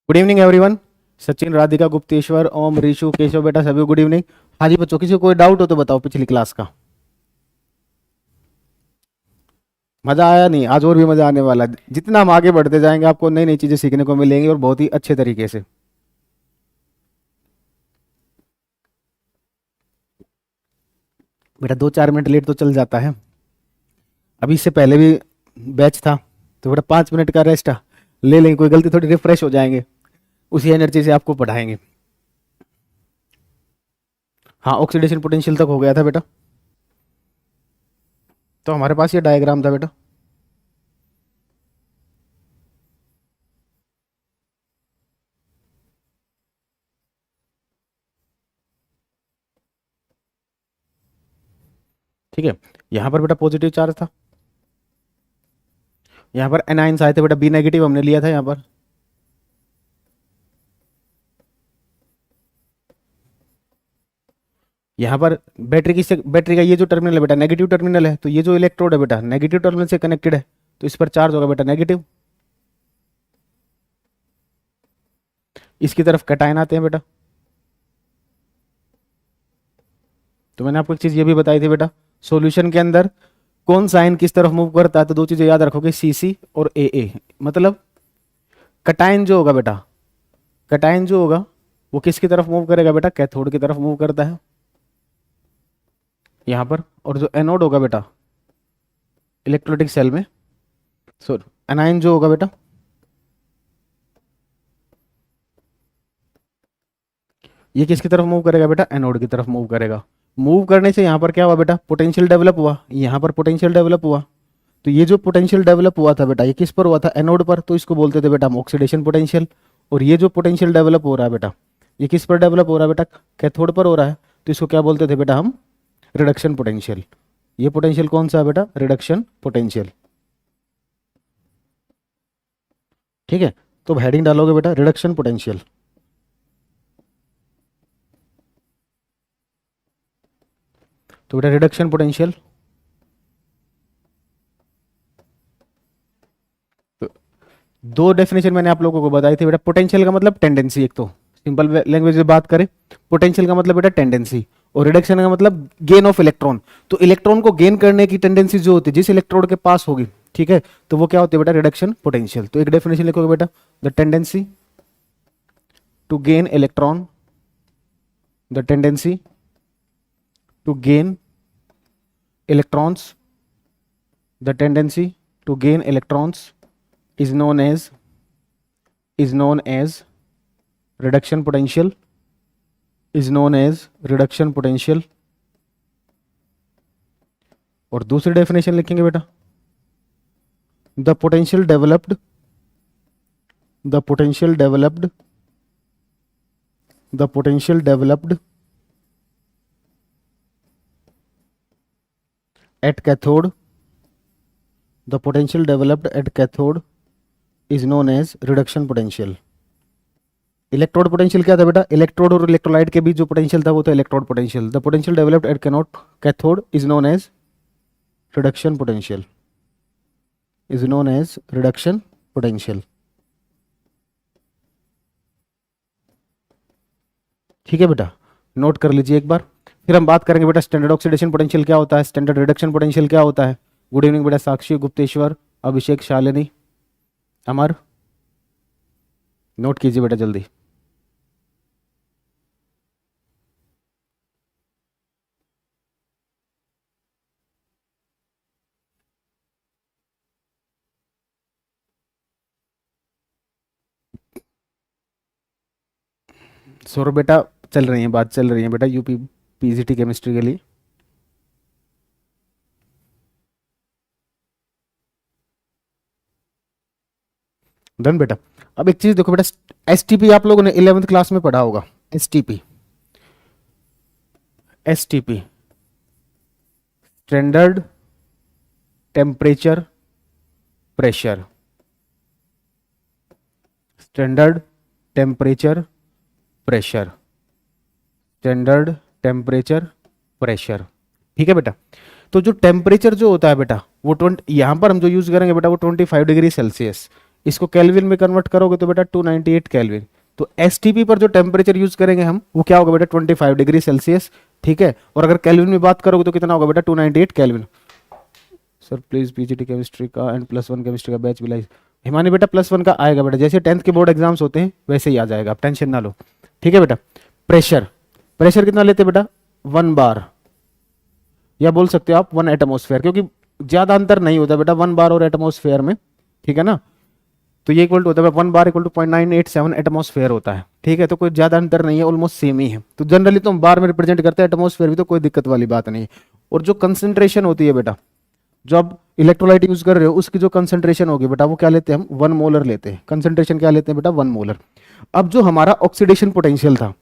Good evening everyone. Sachin, Radhika, Gupteshwar, Om, Rishu, Keshav, बेटा सभी good evening. हाँ जी बच्चों, किसी को कोई डाउट हो तो बताओ पिछली क्लास का। मजा आया नहीं? आज और भी मजा आने वाला है। जितना हम आगे बढ़ते जाएंगे आपको नई नई चीजें सीखने को मिलेंगी और बहुत ही अच्छे तरीके से। बेटा 2-4 मिनट लेट तो चल जाता है। अभी इससे पहले भी बैच था तो बेटा 5 मिनट का रेस्ट ले लेंगे, कोई गलती थोड़ी, रिफ्रेश हो जाएंगे, उसी एनर्जी से आपको पढ़ाएंगे। हाँ, ऑक्सीडेशन पोटेंशियल तक हो गया था बेटा। तो हमारे पास ये डायग्राम था बेटा। ठीक है, यहाँ पर बेटा पॉजिटिव चार्ज था, यहाँ पर एनाइंस आए थे बेटा, बी नेगेटिव हमने लिया था यहाँ पर। यहाँ पर बैटरी का ये जो टर्मिनल है बेटा नेगेटिव टर्मिनल है, तो ये जो इलेक्ट्रोड है बेटा नेगेटिव टर्मिनल से कनेक्टेड है, तो इस पर चार्ज होगा बेटा नेगेटिव। इसकी तरफ कैटायन आते हैं बेटा। तो मैंने आपको एक चीज ये भी बताई थी बेटा, सॉल्यूशन के अंदर कौन सा आयन किस तरफ मूव करता है, तो दो चीजें याद रखोगे, सी और ए। मतलब कैटायन जो होगा बेटा, कैटायन जो होगा वो किसकी तरफ मूव करेगा बेटा, कैथोड की तरफ मूव करता है यहाँ पर। और जो एनोड होगा बेटा इलेक्ट्रोलाइटिक सेल में, सॉरी एनायन जो होगा बेटा, ये किसकी तरफ मूव करेगा बेटा, एनोड की तरफ मूव करेगा। मूव करने से यहाँ पर क्या हुआ बेटा, पोटेंशियल डेवलप हुआ, यहाँ पर पोटेंशियल डेवलप हुआ। तो ये जो पोटेंशियल डेवलप हुआ था बेटा ये किस पर हुआ था, एनोड पर, तो इसको बोलते थे बेटा हम ऑक्सीडेशन पोटेंशियल। और ये जो पोटेंशियल डेवलप हो रहा है बेटा ये किस पर डेवलप हो रहा है बेटा, कैथोड पर हो रहा है, तो इसको क्या बोलते थे बेटा हम, रिडक्शन पोटेंशियल। ये पोटेंशियल कौन सा है बेटा, रिडक्शन पोटेंशियल। ठीक है, तो हेडिंग डालोगे बेटा रिडक्शन पोटेंशियल। तो बेटा रिडक्शन पोटेंशियल, दो डेफिनेशन मैंने आप लोगों को बताई थी बेटा। पोटेंशियल का मतलब टेंडेंसी, एक तो सिंपल लैंग्वेज में बात करें, पोटेंशियल का मतलब बेटा टेंडेंसी, और रिडक्शन का मतलब गेन ऑफ इलेक्ट्रॉन। तो इलेक्ट्रॉन को गेन करने की टेंडेंसी जो होती है जिस इलेक्ट्रोड के पास होगी, ठीक है, तो वो क्या होती है बेटा, रिडक्शन पोटेंशियल। तो एक डेफिनेशन लिखोगे बेटा, the tendency to gain electron, the tendency to gain electrons, the tendency to gain electrons is known as reduction potential, is known as reduction potential। और दूसरी डेफिनेशन लिखेंगे बेटा, the potential developed at cathode, the potential developed at cathode is known as reduction potential। Electrode potential क्या था बेटा, electrode और electrolyte के बीच जो पोटेंशियल था वो था electrode potential. The potential developed at cathode is known as reduction potential, is known as reduction potential. ठीक है बेटा, नोट कर लीजिए एक बार। फिर हम बात करेंगे बेटा स्टैंडर्ड ऑक्सीडेशन पोटेंशियल क्या होता है, स्टैंडर्ड रिडक्शन पोटेंशियल क्या होता है। गुड इवनिंग बेटा साक्षी, गुप्तेश्वर, अभिषेक, शालिनी, अमर, नोट कीजिए बेटा जल्दी। सौरभ बेटा चल रही है, बात चल रही है बेटा यूपी पीजीटी केमिस्ट्री के लिए। डन बेटा। अब एक चीज देखो बेटा, एसटीपी आप लोगों ने 11th क्लास में पढ़ा होगा। STP standard temperature pressure, standard temperature pressure, standard temperature pressure. ठीक है बेटा, तो जो टेम्परेचर जो होता है बेटा वो 20, यहाँ पर हम जो यूज करेंगे बेटा वो 25 डिग्री सेल्सियस। इसको केल्विन में कन्वर्ट करोगे तो बेटा 298 केल्विन। तो एसटीपी पर जो टेम्परेचर यूज करेंगे हम वो क्या होगा बेटा 25 डिग्री सेल्सियस, ठीक है। और अगर केल्विन में बात करोगे तो कितना होगा बेटा 298 kelvin. Sir please PGT chemistry का एंड +1 केमिस्ट्री का बैच बिलाई। हिमानी बेटा +1 का आएगा बेटा, जैसे 10th के बोर्ड एग्जाम्स होते हैं वैसे ही आ जाएगा, आप टेंशन ना लो, ठीक है बेटा। प्रेशर, प्रेशर कितना लेते बेटा 1 बार, या बोल सकते हो आप 1 एटमोस्फेयर, क्योंकि ज्यादा अंतर नहीं होता बेटा 1 बार और एटमोस्फेयर में, ठीक है ना। तो ये इक्वल टू होता है 1 बार इक्वल टू 0.987 एटमोस्फेयर होता है, ठीक है। तो कोई ज्यादा अंतर नहीं है, ऑलमोस्ट सेम ही है। तो जनरली तो हम बार में रिप्रेजेंट करते हैं, एटमोस्फेयर भी, तो कोई दिक्कत वाली बात नहीं है। और जो कंसेंट्रेशन होती है बेटा, जो आप इलेक्ट्रोलाइट यूज कर रहे हो उसकी जो कंसेंट्रेशन होगी बेटा वो क्या लेते हैं हम 1 मोलर लेते हैं। कंसेंट्रेशन क्या लेते हैं बेटा 1 मोलर। अब जो हमारा ऑक्सीडेशन पोटेंशियल था,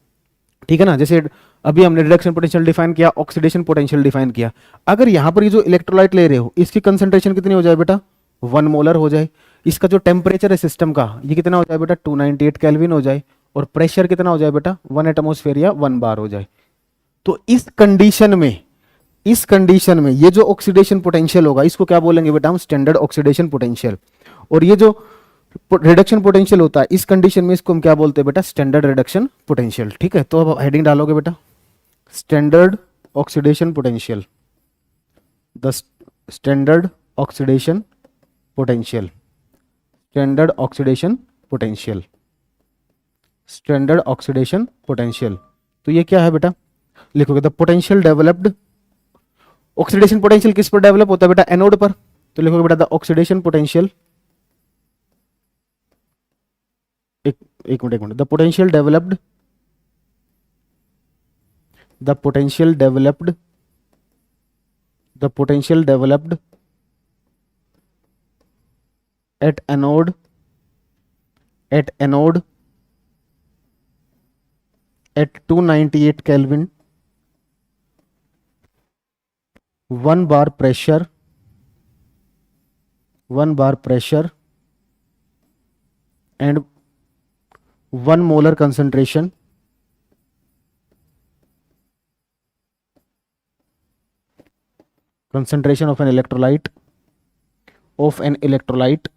ठीक है ना, जैसे अभी हमने रिडक्शन पोटेंशियल डिफाइन किया, ऑक्सीडेशन पोटेंशियल डिफाइन किया। अगर यहां पर ये जो इलेक्ट्रोलाइट ले रहे हो इसकी कंसेंट्रेशन कितनी हो जाए बेटा 1 मोलर हो जाए। इसका जो टेम्परेचर है सिस्टम का ये कितना हो जाए बेटा 298 केल्विन हो जाए। और प्रेशर कितना हो जाए बेटा 1 एटमोस्फेयर या 1 बार हो जाए। तो इस कंडीशन में ये जो ऑक्सीडेशन पोटेंशियल होगा इसको क्या बोलेंगे बेटा हम स्टैंडर्ड ऑक्सीडेशन पोटेंशियल। और ये जो रिडक्शन पोटेंशियल होता है इस कंडीशन में इसको हम क्या बोलते हैं बेटा स्टैंडर्ड रिडक्शन पोटेंशियल, ठीक है। तो अब हेडिंग डालोगे बेटा standard oxidation potential, the standard oxidation potential, standard oxidation potential, standard oxidation potential. तो ये क्या है बेटा, लिखोगे the potential developed, oxidation potential किस पर डेवलप होता है बेटा एनोड पर। तो लिखोगे बेटा द ऑक्सीडेशन पोटेंशियल, एक minute, the potential developed, the potential developed, the potential developed at anode, at anode at 298 kelvin 1 bar pressure, 1 bar pressure and 1 molar concentration, concentration of an electrolyte, of an electrolyte,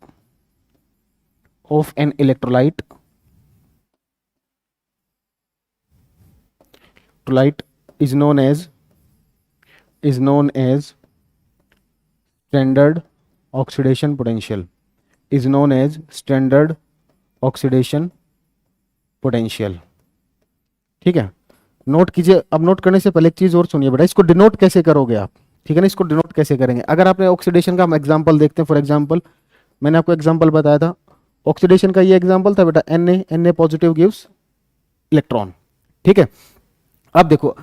of an electrolyte, electrolyte is known as standard oxidation potential, is known as standard oxidation potential, ठीक है। Note कीजिए। अब note करने से पहले एक चीज और सुनिए बेटा, इसको डिनोट कैसे करोगे आप, ठीक है ना। इसको डिनोट कैसे करेंगे, अगर आपने ऑक्सीडेशन का हम एग्जांपल देखते हैं। फॉर एग्जांपल मैंने आपको एग्जांपल बताया था ऑक्सीडेशन का, ये एग्जांपल था बेटा Na पॉजिटिव गिव्स इलेक्ट्रॉन, ठीक है। अब देखो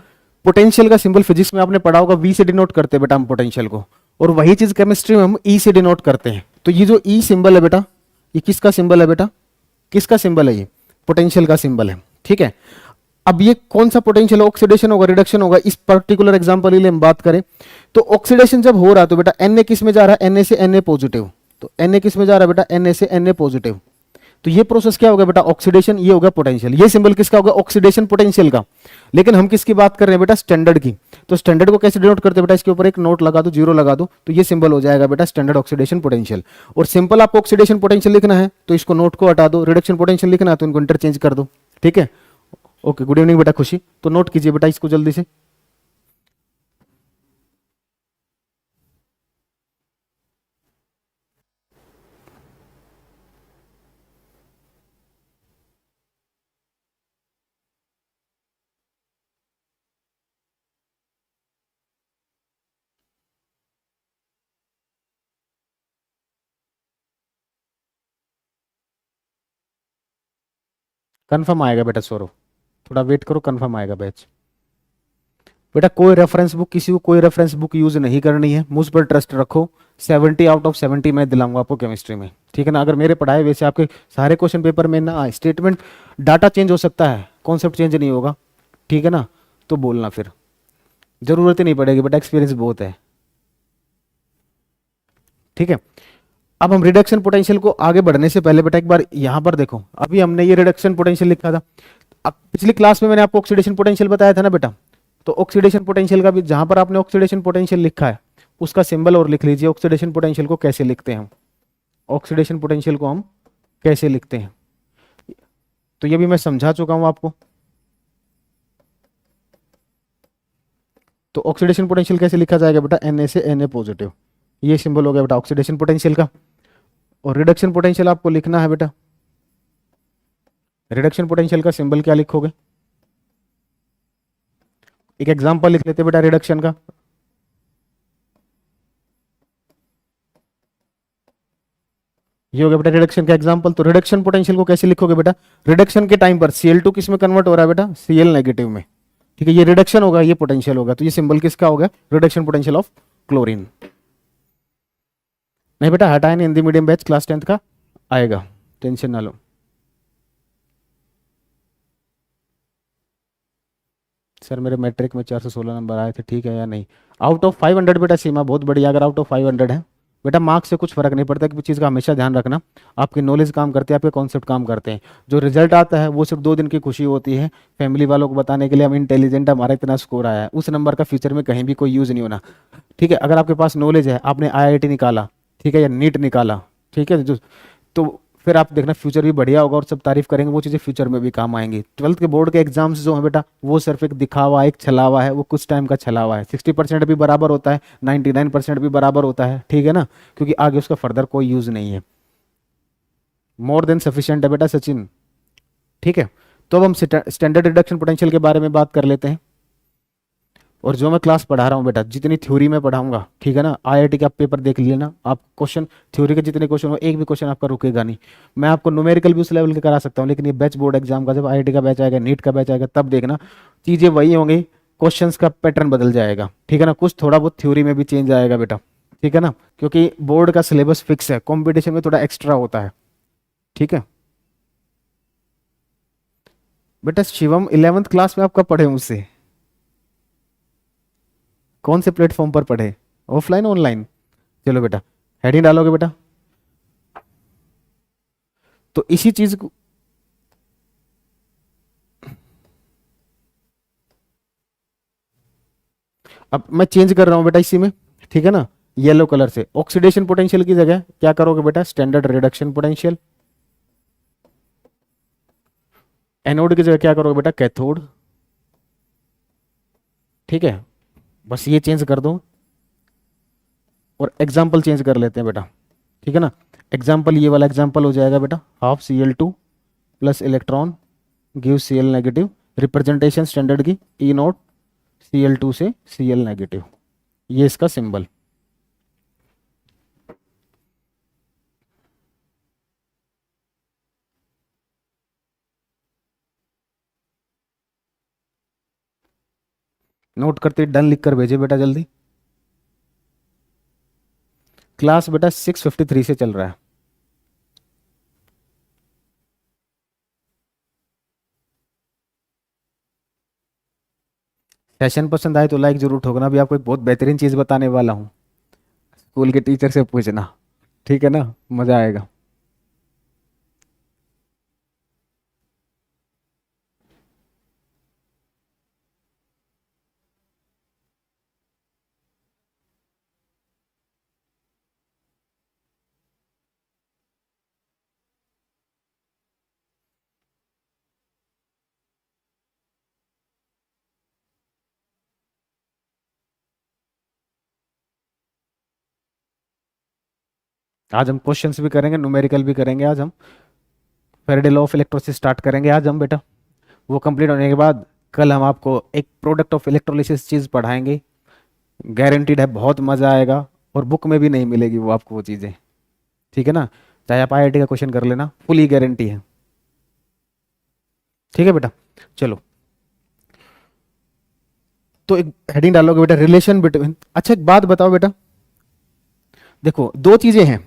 पोटेंशियल का सिंबल फिजिक्स में आपने पढ़ा होगा, V से डिनोट करते हैं बेटा हम पोटेंशियल को, और वही चीज केमिस्ट्री में हम E से डिनोट करते हैं। तो ये जो E सिंबल है बेटा ये किसका सिंबल है बेटा, किसका सिंबल है, ये पोटेंशियल का सिंबल है, ठीक है। अब ये कौन सा पोटेंशियल ऑक्सीडेशन होगा रिडक्शन होगा, इस पर्टिकुलर एग्जांपल के लिए हम बात करें तो ऑक्सीडेशन जब हो रहा है तो बेटा Na किस में जा रहा है, Na से Na पॉजिटिव। तो Na किस में जा रहा है बेटा, Na से Na पॉजिटिव। तो ये प्रोसेस क्या होगा बेटा ऑक्सीडेशन, ये होगा पोटेंशियल। ये सिंबल किसका होगा ऑक्सीडेशन पोटेंशियल का। लेकिन हम किसकी बात कर रहे हैं बेटा स्टैंडर्ड की। तो स्टैंडर्ड को कैसे डिनोट करते हैं बेटा, इसके ऊपर एक नोट लगा दो, 0 लगा दो, तो ये सिंबल हो जाएगा बेटा स्टैंडर्ड ऑक्सीडेशन पोटेंशियल। और सिंपल आपको ऑक्सीडेशन पोटेंशियल लिखना है तो इसको नोट को हटा दो, रिडक्शन पोटेंशियल लिखना है तो इनको इंटरचेंज कर दो, ठीक है। ओके, गुड इवनिंग बेटा खुशी। तो नोट कीजिए बेटा इसको जल्दी से। कंफर्म आएगा बेटा सौरभ, थोड़ा वेट करो, कंफर्म आएगा बैच। बेटा कोई रेफरेंस बुक, किसी को कोई रेफरेंस बुक यूज नहीं करनी है, मुझ पर ट्रस्ट रखो। 70 आउट ऑफ 70 मैं दिलाऊंगा आपको केमिस्ट्री में, ठीक है ना। अगर मेरे पढ़ाए वैसे आपके सारे क्वेश्चन पेपर में ना आए, स्टेटमेंट डाटा चेंज हो सकता है, कॉन्सेप्ट चेंज नहीं होगा, ठीक है ना। तो बोलना फिर, जरूरत ही नहीं पड़ेगी बेटा, एक्सपीरियंस बहुत है, ठीक है। अब हम रिडक्शन पोटेंशियल को आगे बढ़ने से पहले बेटा एक बार यहां पर देखो, अभी हमने ये रिडक्शन पोटेंशियल लिखा था। अब पिछली क्लास में मैंने आपको ऑक्सीडेशन पोटेंशियल बताया था ना बेटा, तो ऑक्सीडेशन पोटेंशियल का भी जहां पर आपने ऑक्सीडेशन पोटेंशियल लिखा है उसका सिंबल और लिख लीजिए। ऑक्सीडेशन पोटेंशियल को कैसे लिखते हैं हम, ऑक्सीडेशन पोटेंशियल को हम कैसे लिखते हैं, तो ये भी मैं समझा चुका हूं आपको। तो ऑक्सीडेशन पोटेंशियल कैसे लिखा जाएगा बेटा, Na से Na पॉजिटिव, ये सिंबल हो गया बेटा ऑक्सीडेशन पोटेंशियल का। और रिडक्शन पोटेंशियल आपको लिखना है बेटा, रिडक्शन पोटेंशियल का सिंबल क्या लिखोगे, एक एग्जांपल लिख लेते हैं बेटा रिडक्शन का। ये हो गया बेटा रिडक्शन का एग्जांपल। तो रिडक्शन पोटेंशियल को कैसे लिखोगे बेटा, रिडक्शन के टाइम पर Cl2 किस में कन्वर्ट हो रहा है बेटा, Cl नेगेटिव में, ठीक है, ये रिडक्शन होगा, ये पोटेंशियल होगा, तो ये सिंबल किसका होगा, रिडक्शन पोटेंशियल ऑफ क्लोरीन। नहीं बेटा हटाए नहीं, Hindi medium batch class 10th का आएगा, टेंशन ना लो। सर मेरे मैट्रिक में 416 नंबर आए थे, ठीक है या नहीं, आउट ऑफ 500 बेटा सीमा बहुत बढ़िया, अगर आउट ऑफ 500 है बेटा मार्क्स से कुछ फर्क नहीं पड़ता, किसी चीज़ का हमेशा ध्यान रखना, आपकी नॉलेज काम करती है, आपके कॉन्सेप्ट काम करते हैं, जो रिजल्ट आता है वो सिर्फ 2 दिन की खुशी होती है, फैमिली वालों को बताने के लिए हम इंटेलिजेंट, हमारा इतना स्कोर आया है, उस नंबर का फ्यूचर में कहीं भी कोई यूज़ नहीं होना, ठीक है। अगर आपके पास नॉलेज है, आपने IIT निकाला, ठीक है, या नीट निकाला, ठीक है, जो तो फिर आप देखना फ्यूचर भी बढ़िया होगा और सब तारीफ करेंगे, वो चीज़ें फ्यूचर में भी काम आएंगी। 12th के बोर्ड के एग्जाम्स जो है बेटा वो सिर्फ एक दिखावा, एक छलावा है, वो कुछ टाइम का छलावा है, 60% भी बराबर होता है, 99% भी बराबर होता है, ठीक है ना, क्योंकि आगे उसका फर्दर कोई यूज नहीं है, मोर देन सफिशियंट है बेटा सचिन, ठीक है। तो अब हम स्टैंडर्ड रिडक्शन पोटेंशियल के बारे में बात कर लेते हैं। और जो मैं क्लास पढ़ा रहा हूँ बेटा, जितनी थ्योरी में पढ़ाऊंगा, ठीक है ना, IIT का पेपर देख लेना आप, क्वेश्चन थ्योरी के जितने क्वेश्चन हो, एक भी क्वेश्चन आपका रुकेगा नहीं। मैं आपको न्यूमेरिकल भी उस लेवल के करा सकता हूँ, लेकिन ये बैच बोर्ड एग्जाम का, जब IIT का बैच आएगा, नीट का बैच आएगा, तब देखना चीज़ें वही होंगी, क्वेश्चन का पैटर्न बदल जाएगा, ठीक है ना, कुछ थोड़ा बहुत थ्योरी में भी चेंज आएगा बेटा, ठीक है ना, क्योंकि बोर्ड का सिलेबस फिक्स है, कॉम्पिटिशन में थोड़ा एक्स्ट्रा होता है, ठीक है। बेटा शिवम 11th क्लास में आप कब पढ़े मुझसे, कौन से प्लेटफॉर्म पर पढ़े, ऑफलाइन ऑनलाइन, चलो बेटा हेडिंग डालोगे बेटा। तो इसी चीज को, अब मैं चेंज कर रहा हूं बेटा इसी में, ठीक है ना, येलो कलर से ऑक्सीडेशन पोटेंशियल की जगह क्या करोगे बेटा, स्टैंडर्ड रिडक्शन पोटेंशियल, एनोड की जगह क्या करोगे बेटा, कैथोड, ठीक है, बस ये चेंज कर दो और एग्जाम्पल चेंज कर लेते हैं बेटा, ठीक है ना। एग्जाम्पल ये वाला एग्जाम्पल हो जाएगा बेटा, half Cl2 plus electron give Cl negative, representation standard की E0 Cl2 से Cl नेगेटिव, ये इसका सिंबल। नोट करते डन लिख कर भेजे बेटा जल्दी। क्लास बेटा 6:53 से चल रहा है। सेशन पसंद आए तो लाइक जरूर ठोकना, भी आपको एक बहुत बेहतरीन चीज बताने वाला हूँ, स्कूल के टीचर से पूछना, ठीक है ना, मजा आएगा। आज हम क्वेश्चंस भी करेंगे, न्यूमेरिकल भी करेंगे, आज हम फेरेडे लॉ ऑफ इलेक्ट्रोसिस स्टार्ट करेंगे आज हम बेटा। वो कंप्लीट होने के बाद कल हम आपको एक प्रोडक्ट ऑफ इलेक्ट्रोलिसिस चीज़ पढ़ाएंगे, गारंटीड है, बहुत मज़ा आएगा, और बुक में भी नहीं मिलेगी वो आपको वो चीज़ें, ठीक है ना, चाहे आप IIT का क्वेश्चन कर लेना, फुली गारंटी है, ठीक है बेटा। चलो तो एक हेडिंग डालोगे बेटा, रिलेशन बिटवीन, अच्छा एक बात बताओ बेटा, देखो दो चीजें हैं,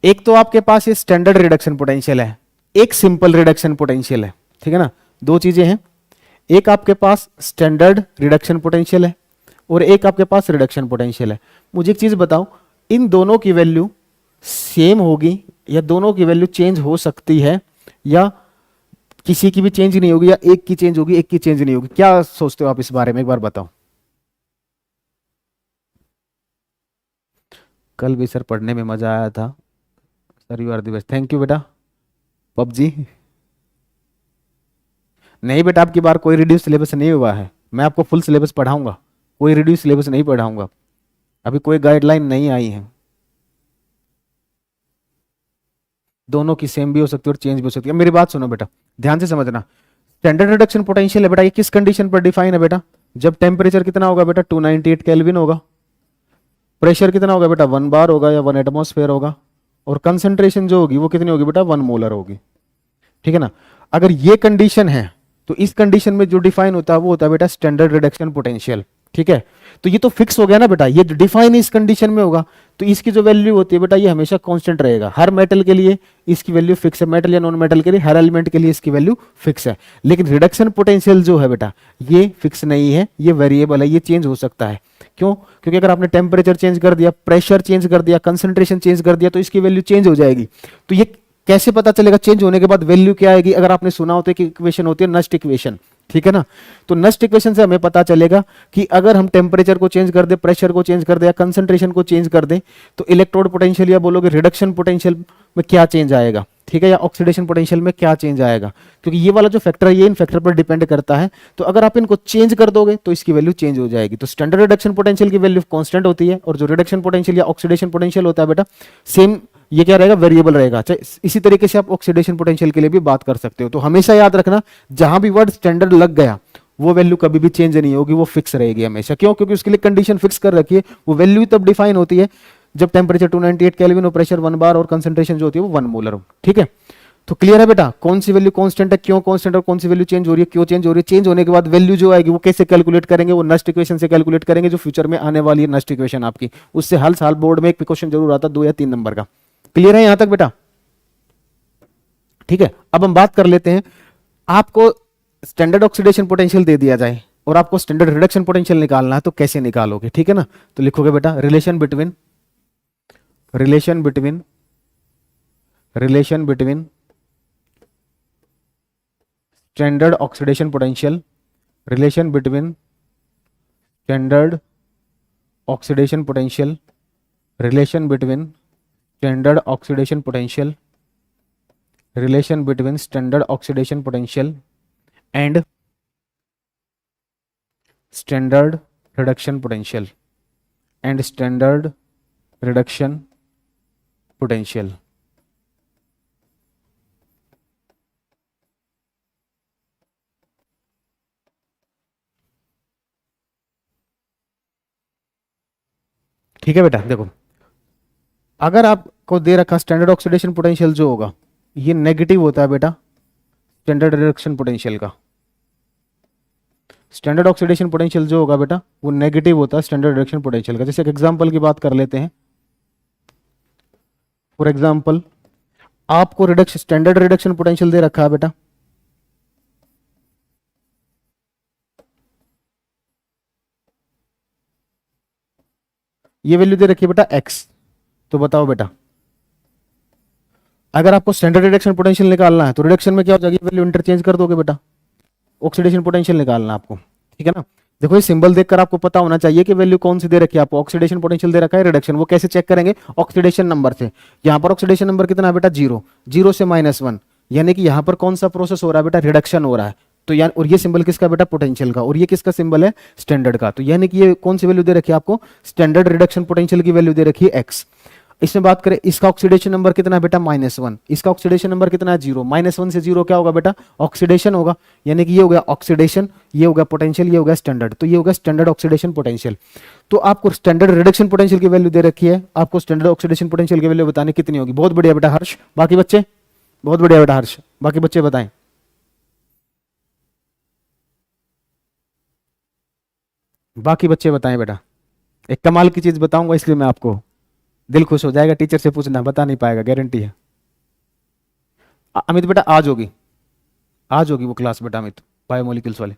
एक तो आपके पास ये स्टैंडर्ड रिडक्शन पोटेंशियल है, एक सिंपल रिडक्शन पोटेंशियल है, ठीक है ना, दो चीजें हैं, एक आपके पास स्टैंडर्ड रिडक्शन पोटेंशियल है और एक आपके पास रिडक्शन पोटेंशियल है। मुझे एक चीज बताओ, इन दोनों की वैल्यू सेम होगी या दोनों की वैल्यू चेंज हो सकती है, या किसी की भी चेंज नहीं होगी, या एक की चेंज होगी एक की चेंज नहीं होगी, क्या सोचते हो आप इस बारे में, एक बार बताओ। कल भी सर पढ़ने में मजा आया था, sir you are the best, thank you बेटा। पबजी? नहीं बेटा, आपकी बार कोई रिड्यूस सिलेबस नहीं हुआ है, मैं आपको फुल सिलेबस पढ़ाऊंगा, कोई रिड्यूस सिलेबस नहीं पढ़ाऊंगा, अभी कोई गाइडलाइन नहीं आई है। दोनों की सेम भी हो सकती है और चेंज भी हो सकती है। मेरी बात सुनो बेटा, ध्यान से समझना। स्टैंडर्ड रिडक्शन पोटेंशियल है बेटा, ये किस कंडीशन पर डिफाइन है बेटा? जब टेम्परेचर कितना होगा बेटा? 298 केल्विन होगा। प्रेशर कितना होगा बेटा? 1 बार होगा या 1 एटमॉस्फेयर होगा। और कंसंट्रेशन जो होगी वो कितनी होगी बेटा? 1 मोलर होगी। ठीक है ना? अगर ये कंडीशन है तो इस कंडीशन में जो डिफाइन होता है वो होता है बेटा स्टैंडर्ड रिडक्शन पोटेंशियल। ठीक है, तो ये तो फिक्स हो गया ना बेटा, ये डिफाइन इस कंडीशन में होगा, तो इसकी जो वैल्यू होती है बेटा ये हमेशा कांस्टेंट रहेगा। हर मेटल के लिए इसकी वैल्यू फिक्स है, मेटल या नॉन मेटल के लिए हर एलिमेंट के लिए इसकी वैल्यू फिक्स है। लेकिन रिडक्शन पोटेंशियल जो है बेटा ये फिक्स नहीं है, ये वेरिएबल है, ये चेंज हो सकता है। क्यों? क्योंकि अगर आपने टेम्परेचर चेंज कर दिया, प्रेशर चेंज कर दिया, कंसंट्रेशन चेंज कर दिया तो इसकी वैल्यू चेंज हो जाएगी। तो ये कैसे पता चलेगा चेंज होने के बाद वैल्यू क्या आएगी? अगर आपने सुना होता है कि इक्वेशन होती है नस्ट इक्वेशन, ठीक है ना? तो नस्ट इक्वेशन से हमें पता चलेगा कि अगर हम टेम्परेचर को चेंज कर दे, प्रेशर को चेंज कर दे या कंसंट्रेशन को चेंज कर दे तो इलेक्ट्रोड पोटेंशियल या बोलोगे रिडक्शन पोटेंशियल में क्या चेंज आएगा, ठीक है, या ऑक्सीडेशन पोटेंशियल में क्या चेंज आएगा। क्योंकि ये वाला जो फैक्टर है ये इन फैक्टर पर डिपेंड करता है। तो अगर आप इनको चेंज कर दोगे तो इसकी वैल्यू चेंज हो जाएगी। तो स्टैंडर्ड रिडक्शन पोटेंशियल की वैल्यू कांस्टेंट होती है और जो रिडक्शन पोटेंशियल या ऑक्सीडेशन पोटेंशियल होता है बेटा सेम, ये क्या रहेगा? वेरिएबल रहेगा। अच्छा, इसी तरीके से आप ऑक्सीडेशन पोटेंशियल के लिए भी बात कर सकते हो। तो हमेशा याद रखना, जहां भी वर्ड स्टैंडर्ड लग गया वो वैल्यू कभी भी चेंज नहीं होगी, वो फिक्स रहेगी हमेशा। क्यों? क्योंकि उसके लिए कंडीशन फिक्स कर रखी है। वो वैल्यू तब डिफाइन होती है जब टेम्परेचर 298 केल्विन हो, प्रेशर 1 बार और कंसंट्रेशन जो होती है वो 1 मोलर हो। ठीक है, तो क्लियर है बेटा कौन सी वैल्यू कांस्टेंट है, क्यों कांस्टेंट, और कौन सी वैल्यू चेंज हो रही है, क्यों चेंज हो रही है। चेंज होने के बाद वैल्यू जो आएगी वो कैसे कैलकुलेट करेंगे? वो नस्ट इक्वेशन से कैलकुलेट करेंगे जो फ्यूचर में आने वाली है नस्ट इक्वेशन आपकी। उससे हर साल बोर्ड में एक क्वेश्चन जरूर आता है 2 या 3 नंबर का। क्लियर है यहां तक बेटा? ठीक है, अब हम बात कर लेते हैं, आपको स्टैंडर्ड ऑक्सीडेशन पोटेंशियल दे दिया जाए और आपको स्टैंडर्ड रिडक्शन पोटेंशियल निकालना है तो कैसे निकालोगे? ठीक है ना? तो लिखोगे बेटा relation between standard oxidation potential, relation between standard oxidation potential, relation between standard oxidation potential, relation between standard oxidation potential and standard reduction potential and standard reduction potential. ठीक है बेटा, देखो अगर आपको दे रखा स्टैंडर्ड ऑक्सीडेशन पोटेंशियल जो होगा ये नेगेटिव होता है बेटा स्टैंडर्ड रिडक्शन पोटेंशियल का। स्टैंडर्ड ऑक्सीडेशन पोटेंशियल जो होगा बेटा वो नेगेटिव होता है स्टैंडर्ड रिडक्शन पोटेंशियल का। जैसे एक एग्जांपल की बात कर लेते हैं। फॉर एग्जांपल आपको रिडक्शन स्टैंडर्ड रिडक्शन पोटेंशियल दे रखा है बेटा, ये वैल्यू दे रखी है बेटा x। तो बताओ बेटा अगर आपको स्टैंडर्ड रिडक्शन पोटेंशियल निकालना है तो रिडक्शन में क्या हो जाएगी? वैल्यू इंटरचेंज कर दोगे बेटा, ऑक्सीडेशन पोटेंशियल निकालना आपको। ठीक है ना? देखो ये सिंबल देखकर आपको पता होना चाहिए कि वैल्यू कौन सी दे रखी है आपको। ऑक्सीडेशन पोटेंशियल दे रखा है, रिडक्शन वो कैसे चेक करेंगे? ऑक्सीडेशन नंबर से। यहां पर ऑक्सीडेशन नंबर कितना है बेटा? 0, 0 से -1, यानी कि यहां पर कौन सा प्रोसेस हो रहा है बेटा? रिडक्शन हो रहा है। तो यानी, और ये सिंबल किसका बेटा? पोटेंशियल का। और ये किसका सिंबल है? स्टैंडर्ड का। तो यानी कि ये कौन सी वैल्यू दे रखी है आपको? स्टैंडर्ड रिडक्शन पोटेंशियल की वैल्यू दे रखी है x। इसमें बात करें इसका ऑक्सीडेशन नंबर कितना है बेटा? -1। इसका ऑक्सीडेशन नंबर कितना है? 0। -1 से 0 क्या होगा बेटा? ऑक्सीडेशन होगा। यानी कि ये हो गया ऑक्सीडेशन, ये हो गया पोटेंशियल, ये हो गया स्टैंडर्ड। तो ये हो गया स्टैंडर्ड ऑक्सीडेशन पोटेंशियल। तो आपको स्टैंडर्ड रिडक्शन पोटेंशियल की वैल्यू दे रखी है, आपको स्टैंडर्ड ऑक्सीडेशन पोटेंशियल की वैल्यू बताने कितनी होगी। बहुत बढ़िया बेटा हर्ष। बाकी बच्चे? बहुत बढ़िया बेटा हर्ष। बाकी बच्चे बताएं। बाकी बच्चे बताएं बेटा। एक कमाल की चीज बताऊंगा इसलिए मैं आपको, दिल खुश हो जाएगा। टीचर से पूछना, बता नहीं पाएगा, गारंटी है। अमित बेटा आज होगी, आज होगी वो क्लास बेटा, अमित बायोमोलिक्यूल्स वाले।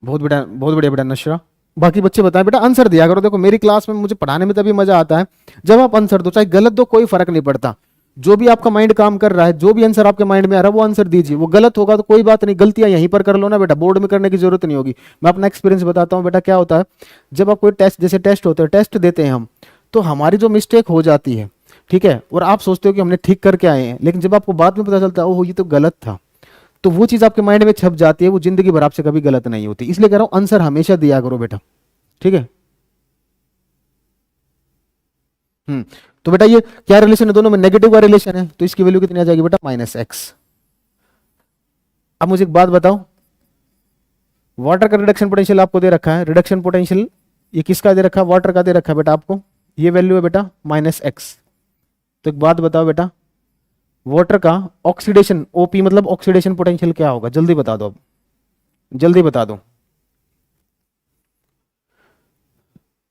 बहुत बेटा, बहुत बढ़िया बेटा नशरा। बाकी बच्चे बताएं बेटा, आंसर दिया करो। देखो मेरी क्लास में मुझे पढ़ाने में तभी मजा आता है जब आप आंसर दो, चाहे गलत दो कोई फर्क नहीं पड़ता। जो भी आपका माइंड काम कर रहा है, जो भी आंसर आपके माइंड में आ रहा है वो आंसर दीजिए। वो गलत होगा तो कोई बात नहीं, गलतियां यहीं पर कर लो ना बेटा, बोर्ड में करने की जरूरत नहीं होगी। मैं अपना एक्सपीरियंस बताता हूँ बेटा, क्या होता है जब आप कोई टेस्ट, जैसे टेस्ट होते हैं, टेस्ट देते हैं हम, तो हमारी जो मिस्टेक हो जाती है, ठीक है, और आप सोचते हो कि हमने ठीक करके आए हैं, लेकिन जब आपको बाद में पता चलता है ओह ये तो गलत था, तो वो चीज आपके माइंड में छप जाती है, वो जिंदगी भर आपसे कभी गलत नहीं होती। इसलिए कह रहा हूं आंसर हमेशा दिया करो बेटा, ठीक है। हम्म। तो बेटा ये क्या रिलेशन है, दोनों में नेगेटिव का रिलेशन है, तो इसकी वैल्यू कितनी आ जाएगी बेटा, -x। अब मुझे एक बात बताओ, वाटर का रिडक्शन पोटेंशियल आपको दे रखा है, रिडक्शन पोटेंशियल ये किसका दे रखा है, वाटर का दे रखा है बेटा आपको, ये वैल्यू है बेटा -x। तो एक बात बताओ बेटा, वाटर का ऑक्सीडेशन, ओपी मतलब ऑक्सीडेशन पोटेंशियल क्या होगा, जल्दी बता दो, अब जल्दी बता दो।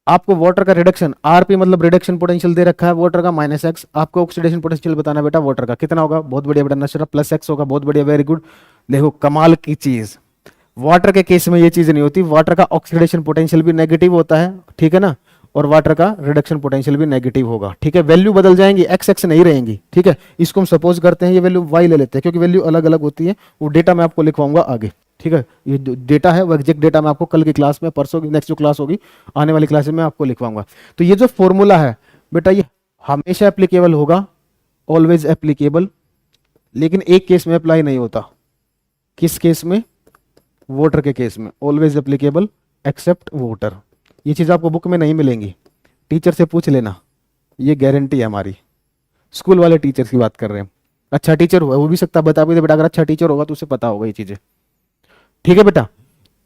आपको वाटर का रिडक्शन, आरपी मतलब रिडक्शन पोटेंशियल दे रखा है वाटर का -x, आपको ऑक्सीडेशन पोटेंशियल बताना बेटा वाटर का कितना होगा, बहुत बढ़िया बेटा नशरा, +x होगा, बहुत बढ़िया, वेरी गुड। देखो कमाल की चीज, वाटर के केस में ये चीज नहीं होती, वाटर का ऑक्सीडेशन पोटेंशियल भी नेगेटिव होता है, ठीक है ना, और वाटर का रिडक्शन पोटेंशियल भी नेगेटिव होगा, ठीक है। वैल्यू बदल जाएंगी, x नहीं रहेंगी, ठीक है। इसको हम सपोज करते हैं ये वैल्यू y ले लेते हैं, क्योंकि वैल्यू अलग अलग होती है, वो डेटा मैं आपको लिखवाऊंगा आगे, ठीक है। ये डेटा है वो एग्जैक्ट डेटा मैं आपको कल की क्लास में, परसों की नेक्स्ट जो क्लास होगी, आने वाली क्लास में आपको लिखवाऊंगा। तो ये जो फॉर्मूला है बेटा, ये हमेशा एप्लीकेबल होगा, ऑलवेज एप्लीकेबल, लेकिन एक केस में अप्लाई नहीं होता। किस केस में, वोटर के केस में, ऑलवेज एप्लीकेबल एक्सेप्ट वोटर। ये चीज आपको बुक में नहीं मिलेंगी, टीचर से पूछ लेना, ये गारंटी है हमारी। स्कूल वाले टीचर की बात कर रहे हैं, अच्छा टीचर हुआ, वो भी सकता बता भी दे बेटा, अगर अच्छा टीचर होगा तो उसे पता होगा ये चीजें, ठीक है बेटा।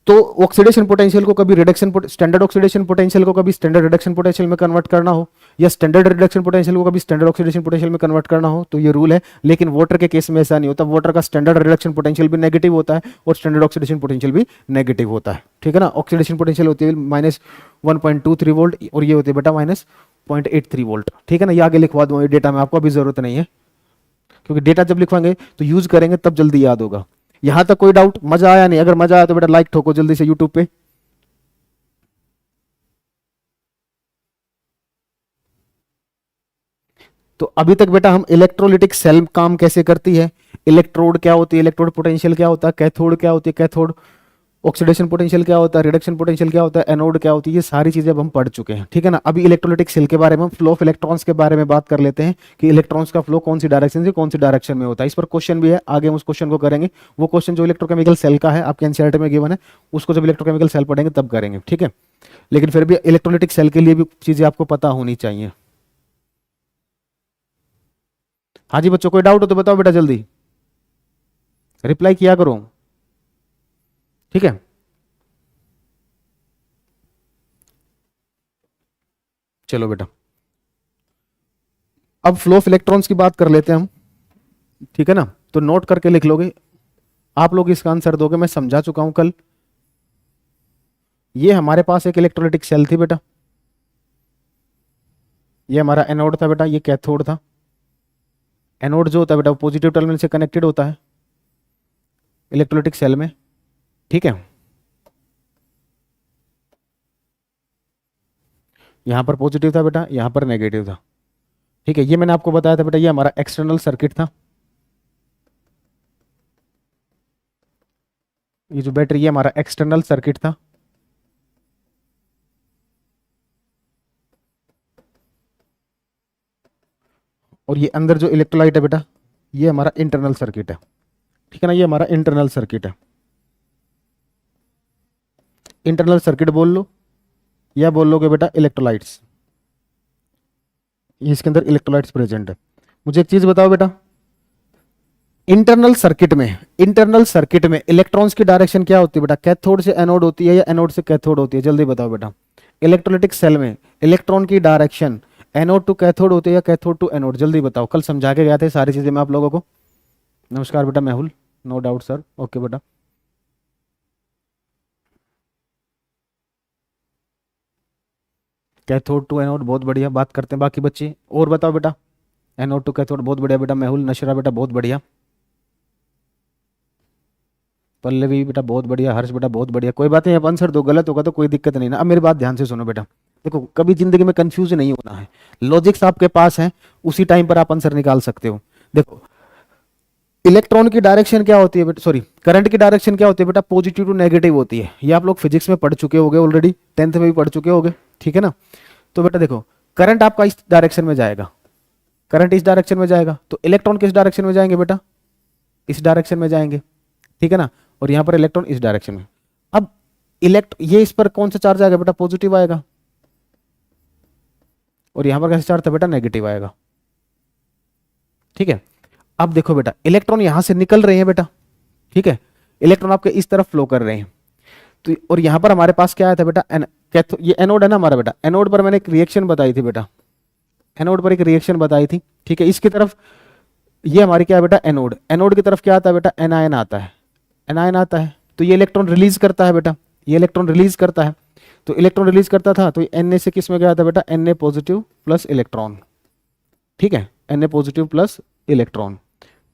तो ऑक्सीडेशन पोटेंशियल को कभी रिडक्शन, स्टैंडर्ड ऑक्सीडेशन पोटेंशियल को कभी स्टैंडर्ड रिडक्शन पोटेंशियल में कन्वर्ट करना हो, या स्टैंडर्ड रिडक्शन पोटेंशियल को कभी स्टैंडर्ड ऑक्सीडेशन पोटेंशियल में कन्वर्ट करना हो, तो ये रूल है। लेकिन वाटर के केस में ऐसा नहीं होता, वाटर का स्टैंडर्ड रिडक्शन पोटेंशियल भी नेगेटिव होता है और स्टैंडर्ड ऑक्सीडेशन पोटेंशियल भी नेगेटिव होता है, ठीक है ना। ऑक्सीडेशन पोटेंशियल होती है -1.23 वोल्ट और ये होती है बेटा -0.83 वोल्ट, ठीक है ना। ये आगे लिखवा दूंगा, ये डेटा में आपको अभी जरूरत नहीं है, क्योंकि डेटा जब लिखवाएंगे तो यूज करेंगे तब जल्दी याद होगा। यहां तक कोई डाउट, मजा आया नहीं, अगर मजा आया तो बेटा लाइक ठोको जल्दी से यूट्यूब पे। तो अभी तक बेटा हम इलेक्ट्रोलिटिक सेल काम कैसे करती है, इलेक्ट्रोड क्या होती है, इलेक्ट्रोड पोटेंशियल क्या होता है, कैथोड क्या होती है, कैथोड ऑक्सीडेशन पोटेंशियल क्या होता है, रिडक्शन पोटेंशियल क्या होता है, एनोड क्या होती है, ये सारी चीजें अब हम पढ़ चुके हैं, ठीक है ना। अभी इलेक्ट्रोलिटिक सेल के बारे में, फ्लो ऑफ इलेक्ट्रॉन्स के बारे में बात कर लेते हैं कि इलेक्ट्रॉन्स का फ्लो कौन सी डायरेक्शन से कौन सी डायरेक्शन में होता है। इस पर क्वेश्चन भी है, आगे हम उस क्वेश्चन को करेंगे। वो क्वेश्चन जो इलेक्ट्रोकेमिकल सेल का है आपके एनसीईआरटी में गिवन है, उसको जब इलेक्ट्रोकेमिकल सेल पढ़ेंगे तब करेंगे, ठीक है। लेकिन फिर भी इलेक्ट्रोलिटिक सेल के लिए भी चीजें आपको पता होनी चाहिए। हाँ जी बच्चों, कोई डाउट हो तो बताओ बेटा, जल्दी रिप्लाई किया करो, ठीक है। चलो बेटा, अब फ्लो ऑफ इलेक्ट्रॉन्स की बात कर लेते हैं हम, ठीक है ना। तो नोट करके लिख लोगे, आप लोग इसका आंसर दोगे, मैं समझा चुका हूं कल। ये हमारे पास एक इलेक्ट्रोलिटिक सेल थी बेटा, ये हमारा एनोड था बेटा, ये कैथोड था। एनोड जो होता है बेटा वो पॉजिटिव टर्मिनल से कनेक्टेड होता है इलेक्ट्रोलिटिक सेल में, ठीक है। यहां पर पॉजिटिव था बेटा, यहां पर नेगेटिव था, ठीक है। ये मैंने आपको बताया था बेटा, ये हमारा एक्सटर्नल सर्किट था। ये जो बैटरी, ये हमारा एक्सटर्नल सर्किट था, और ये अंदर जो इलेक्ट्रोलाइट है बेटा, ये हमारा इंटरनल सर्किट है, ठीक है ना। ये हमारा इंटरनल सर्किट है, इंटरनल सर्किट बोल लो या बोल लोगे बेटा इलेक्ट्रोलाइट्स, इसके अंदर इलेक्ट्रोलाइट्स प्रेजेंट है। मुझे एक चीज बताओ बेटा, इंटरनल सर्किट में इलेक्ट्रॉन्स की डायरेक्शन क्या होती है बेटा, कैथोड से एनोड होती है या एनोड से कैथोड होती है, जल्दी बताओ बेटा। इलेक्ट्रोलिटिक सेल में इलेक्ट्रॉन की डायरेक्शन एनोड टू कैथोड होती है या कैथोड टू एनोड, जल्दी बताओ, कल समझा के गए थे सारी चीजें मैं आप लोगों को। नमस्कार बेटा Mehul, no doubt sir, okay बेटा। कैथोड टू एनोड, बहुत बढ़िया, बात करते हैं बाकी बच्चे, और बताओ बेटा। एनोड टू कैथोड, बहुत बढ़िया बेटा मेहुल, नशरा बेटा बहुत बढ़िया, पल्लवी बेटा बहुत बढ़िया, हर्ष बेटा बहुत बढ़िया। कोई बात नहीं, आप आंसर दो, गलत होगा तो कोई दिक्कत नहीं ना। अब मेरी बात ध्यान से सुनो बेटा, देखो कभी जिंदगी में कंफ्यूज नहीं होना है, लॉजिक्स आपके पास है, उसी टाइम पर आप आंसर निकाल सकते हो। देखो इलेक्ट्रॉन की डायरेक्शन क्या होती है बेटा, सॉरी करंट की डायरेक्शन क्या होती है बेटा, पॉजिटिव टू नेगेटिव होती है। ये आप लोग फिजिक्स में पढ़ चुके होगे ऑलरेडी, 10th में भी पढ़ चुके होगे, ठीक है ना। तो बेटा देखो करंट आपका इस डायरेक्शन में जाएगा, करंट इस डायरेक्शन में जाएगा, तो इलेक्ट्रॉन किस डायरेक्शन में जाएंगे बेटा, इस डायरेक्शन में जाएंगे, ठीक है ना। और यहां पर इलेक्ट्रॉन इस डायरेक्शन में। अब ये इस पर कौन सा चार्ज आएगा बेटा, पॉजिटिव आएगा, और यहां पर कैसा चार्ज था बेटा, नेगेटिव आएगा, ठीक है। अब देखो बेटा इलेक्ट्रॉन यहां से निकल रहे हैं बेटा, ठीक है, इलेक्ट्रॉन आपके इस तरफ फ्लो कर रहे हैं। तो और यहां पर हमारे पास क्या आया था बेटा, ये एनोड है ना हमारा बेटा, एनोड पर मैंने एक रिएक्शन बताई थी बेटा, एनोड पर एक रिएक्शन बताई थी, ठीक है। इसकी तरफ ये हमारी क्या है बेटा, एनोड, एनोड की तरफ क्या आता है बेटा, एनायन आता है, एनायन आता है। तो ये इलेक्ट्रॉन रिलीज करता है बेटा, ये इलेक्ट्रॉन रिलीज करता है। तो इलेक्ट्रॉन रिलीज करता था, तो एन से किस में गया था बेटा, एन पॉजिटिव प्लस इलेक्ट्रॉन, ठीक है, N positive plus electron.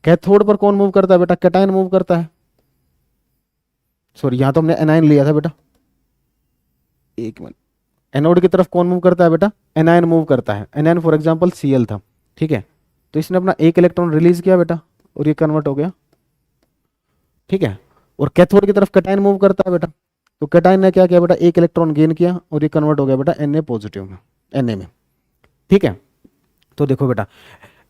Cathode पर कौन मूव करता है बेटा, कैटायन मूव करता है, सॉरी यहां तो हमने एनायन लिया था बेटा, एक मिनट, एनोड की तरफ कौन मूव करता है बेटा, एनायन मूव करता है, एनायन फॉर एग्जांपल Cl था, ठीक है। तो इसने अपना एक इलेक्ट्रॉन रिलीज किया बेटा, और ये कन्वर्ट हो गया, ठीक है। और कैथोड की तरफ कैटायन मूव करता है बेटा, तो कैटायन ने क्या किया बेटा, एक इलेक्ट्रॉन गेन किया, और ये कन्वर्ट हो गया बेटा Na पॉजिटिव में, Na में, ठीक है। तो देखो बेटा